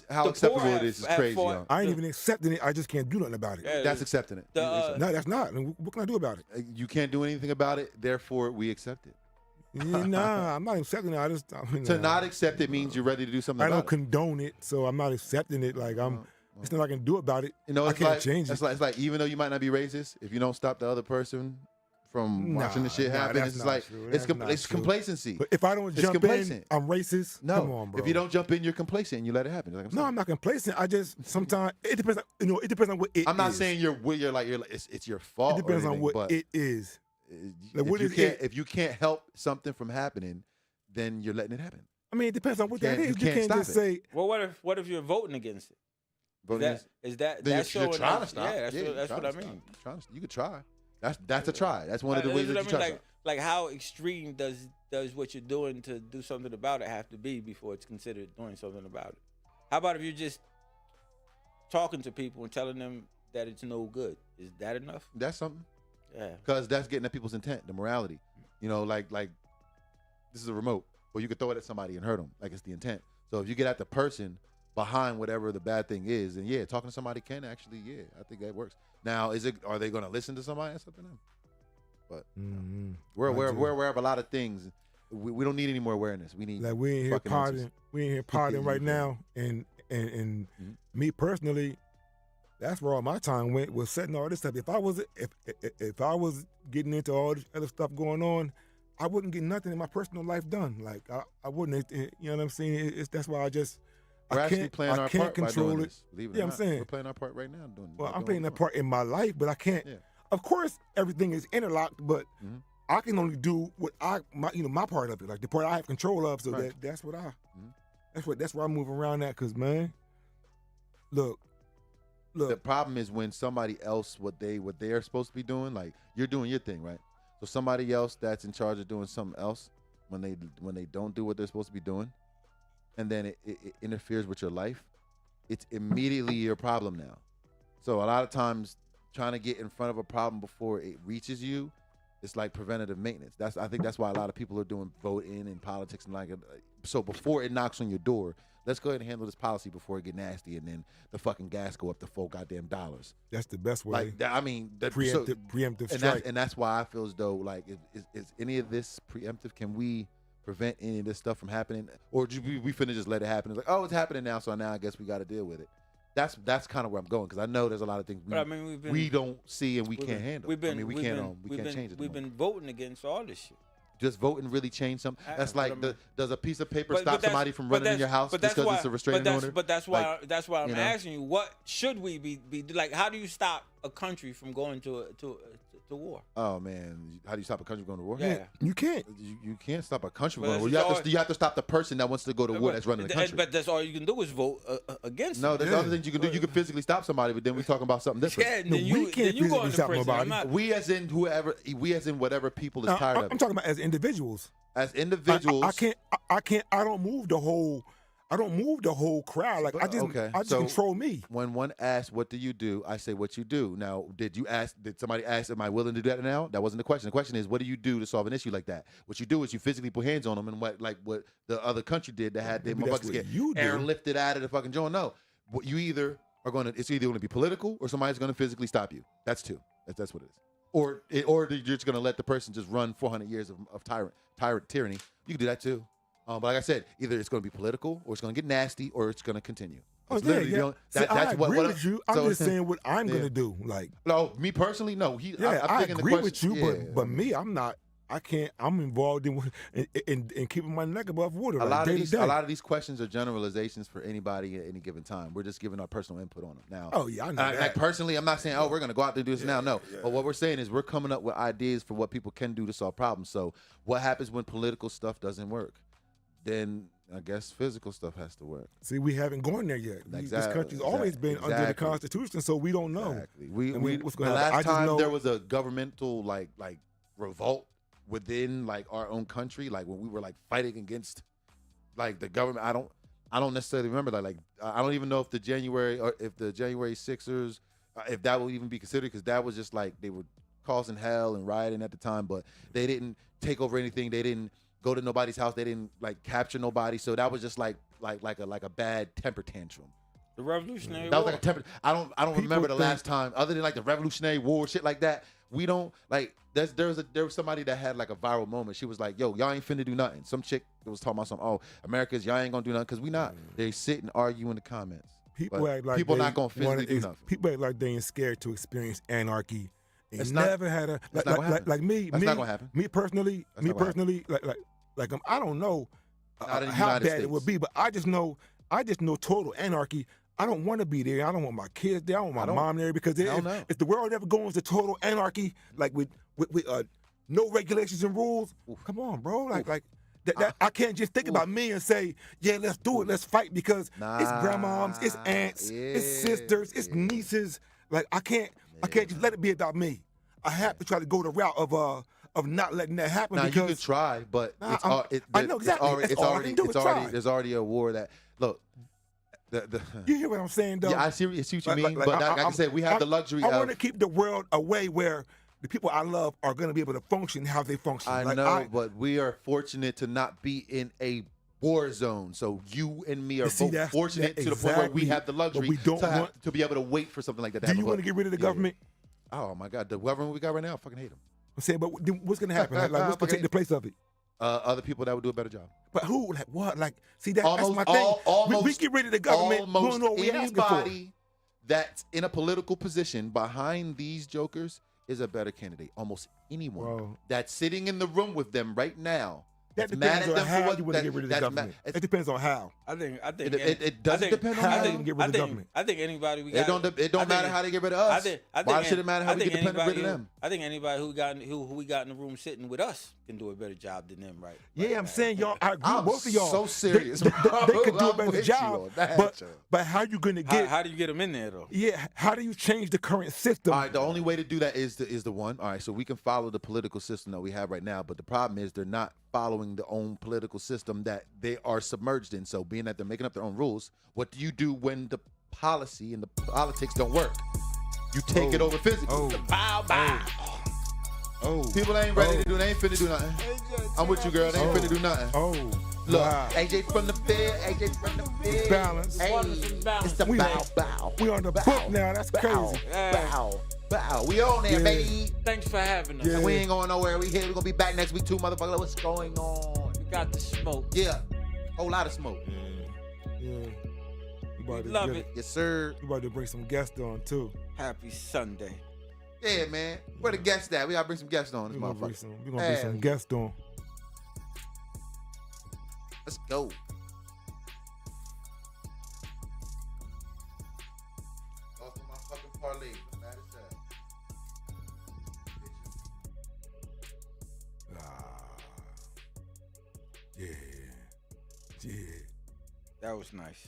how acceptable it is crazy. I ain't even accepting it. I just can't do nothing about it. That's accepting it. No, that's not. What can I do about it? You can't do anything about it. Therefore, we accept it. Nah, I'm not accepting it. To not accept it means you're ready to do something about it. I don't condone it, so I'm not accepting it. Like, it's nothing I can do about it. I can't change it. It's like even though you might not be racist, if you don't stop the other person from watching the shit happen, it's like it's complacency. But if I don't jump in, I'm racist. No, come on, bro. If you don't jump in, you're complacent and you let it happen. Like, I'm not complacent. I just sometimes it depends. It depends on what it is. I'm not saying it's your fault. It depends on what it is. If you can't help something from happening, then you're letting it happen. I mean, it depends on what that is. You can't just say. Well, what if you're voting against it? That's you're trying to stop. Yeah, that's what I mean. You could try. That's a try. That's one of the ways that you try. Like how extreme does what you're doing to do something about it have to be before it's considered doing something about it? How about if you're just talking to people and telling them that it's no good? Is that enough? That's something. Yeah. Because that's getting at people's intent, the morality. You know, like this is a remote, or you could throw it at somebody and hurt them. Like, it's the intent. So if you get at the person behind whatever the bad thing is, then talking to somebody can actually, I think that works. Now, are they going to listen to somebody? That's up to them. But we're aware of a lot of things. We don't need any more awareness. We need we in here partying. We in here partying right now, and me personally, that's where all my time went, was setting all this stuff. If I was getting into all this other stuff going on, I wouldn't get nothing in my personal life done. Like I wouldn't. You know what I'm saying? That's why We're I actually can't. playing I our can't part by control doing it. this. Believe it Yeah, or I'm not. saying. We're playing our part right now. Well, I'm doing playing what that we part in my life, but I can't. Yeah. Of course, everything is interlocked, but Mhm. I can only do what my part of it, like the part I have control of. So Right. that's what Mhm. that's where I move around at. Cause man, look. The problem is when somebody else what they're supposed to be doing, like you're doing your thing, right? So somebody else that's in charge of doing something else, when they don't do what they're supposed to be doing, and then it interferes with your life, it's immediately your problem now. So a lot of times trying to get in front of a problem before it reaches you, it's like preventative maintenance. I think that's why a lot of people are doing voting and politics and like so before it knocks on your door, let's go ahead and handle this policy before it get nasty, and then the fucking gas go up to $4 goddamn. That's the best way. Like I mean, preemptive and strike. that's why I feel as though like is any of this preemptive? Can we prevent any of this stuff from happening, or do we finna just let it happen? It's like, oh, it's happening now, so now I guess we got to deal with it. That's kind of where I'm going, because I know there's a lot of things we don't see and we can't handle. We can't change it. We've been voting against all this shit. Just voting really change something. That's like does a piece of paper stop But somebody from running in your house just because it's a restraining order? But that's why I'm asking you, what should we be like? How do you stop a country from going to war? Oh man, how do you stop a country from going to war? Yeah. You can't. You can't stop a country from Well, going to war. You have to stop the person that wants to go to war that's running the country. But that's all you can do is vote against. No, it. there's other things you can do. You can physically stop somebody, but then we're talking about something different. Yeah, No, we can't then you go physically into stop prison. nobody. I'm not- We as in whatever people is tired of I'm it. talking about as individuals. As individuals, I can't. I don't move the whole crowd. Like I just so control me. when one asks, "What do you do?" I say, "What you do." Now, did somebody ask, "Am I willing to do that now?" That wasn't the question. The question is, what do you do to solve an issue like that? What you do is you physically put hands on them, and what the other country did that had their Maybe that's motherfuckers what get you do. airlifted out of the fucking joint. No, what you either are going to, it's either going to be political or somebody's going to physically stop you. That's two. That's what it is. Or you're just going to let the person just run 400 years of tyrant tyranny. You can do that too. But like I said, either it's going to be political, or it's going to get nasty, or it's going to continue. Oh, It's yeah, literally, yeah. you know, See, that's I what agree with you. I'm so- just saying what I'm Yeah. gonna do. Like, No, me personally, no. I thinking the agree with question- you, yeah. but me, I'm not. I can't. I'm involved in keeping my neck above water. A Like, lot day of to these, day. a lot of these questions are generalizations for anybody at any given time. We're just giving our personal input on them. Now, Oh yeah, I know that. like personally, I'm not saying, oh, we're gonna go out there and do this now. No, yeah. but what we're saying is we're coming up with ideas for what people can do to solve problems. So, what happens when political stuff doesn't work? Then I guess physical stuff has to work. See, we haven't gone there yet. This country's always been under the exactly. Constitution, so we don't know. Exactly. And what's The gonna happen? I last just time know- there was a governmental like revolt within like our own country, like when we were like fighting against like the government. I don't necessarily remember that. Like I don't even know if the January 6ers, if that will even be considered, because that was just like they were causing hell and rioting at the time, but they didn't take over anything. They didn't go to nobody's house. They didn't like capture nobody. So that was just like a bad temper tantrum. The Revolutionary That War. was like a temper. I don't remember the last time, other than like the Revolutionary War, shit like that. We don't like. There was somebody that had like a viral moment. She was like, "Yo, y'all ain't finna do nothing." Some chick that was talking about something. Oh, America's y'all ain't gonna do nothing because we not. They sit and argue in the comments. People But act like people they not gonna physically wanna do nothing. People act like they ain't scared to experience anarchy. They It's not- never had a that's not gonna happen. like me. That's me, not gonna happen. Me personally, That's not gonna like I don't know Not in the how United bad it States. would be, but I just know total anarchy. I don't want to be there. I don't want my kids there. I don't want my mom there, because Hell no. if the world ever goes to total anarchy, like with no regulations and rules, come on, bro. Like that I can't just think about me and say, yeah, let's do it, let's fight, because it's grandmoms, it's aunts, it's sisters, it's nieces. Like I can't just let it be about me. I have to try to go the route of not letting that happen. Now you because can try, but I know exactly. That's all I can do is try. There's already a war that look. You hear what I'm saying, though? Yeah, I see what you mean. Like, but like I said, we have the luxury I of. want to keep the world a way where the people I love are going to be able to function how they function. I Like, know, but we are fortunate to not be in a war zone. So you and me are See, both that's- fortunate that- to the point where we exactly. have the luxury But we don't want- to be able to wait for something like that to do happen. you want to get rid of the Yeah. government? Oh my God, the government we got right now, I fucking hate them. I'm saying, but what's going to happen? Like what's going to take the place of it? Other people that would do a better job. But who? Like what? Like, see, that's Almost my thing. almost we get rid of the government. We don't know what we asking for. anybody that's in a political position behind these jokers is a better candidate. Almost anyone Well, that's sitting in the room with them right now. that That's mad depends at on them how for what you want to get rid of the government. It depends on how. I think it doesn't depend on how how. you can get rid of the government. I think anybody we It got. don't matter how they get rid of us. Why should it matter how we get rid of them? I think anybody who we got in the room sitting with us can do a better job than them, right? Yeah, I'm saying y'all. I agree with I'm both of y'all. so serious, They bro. could do a I'm better with you job. on that, But how you gonna get? How do you get them in there though? Yeah, how do you change the current system? All right, the only way to do that is the one. All right, so we can follow the political system that we have right now, but the problem is they're not following their own political system that they are submerged in. So being that they're making up their own rules, what do you do when the policy and the politics don't work? You take it over physically. Bow, bow. People ain't ready to do. They ain't finna do nothing. I'm with you, girl. They ain't finna do nothing. Look, wow. AJ from the field. AJ from the field. Balance. Hey, it's the bow. We on the book now. That's crazy. Bow. We on there, baby. Thanks for having us. Yeah. And we ain't going nowhere. We here. We gonna be back next week too, motherfucker. What's going on? We got the smoke. Yeah, whole lot of smoke. Yeah. We love it. Yes, sir. We about to bring some guests on too. Happy Sunday. Yeah, man. Where the guests at? We gotta bring some guests on this We're gonna motherfucker. bring some guests on. Let's go. Off of my fucking parlay. I'm mad as hell. Yeah. That was nice.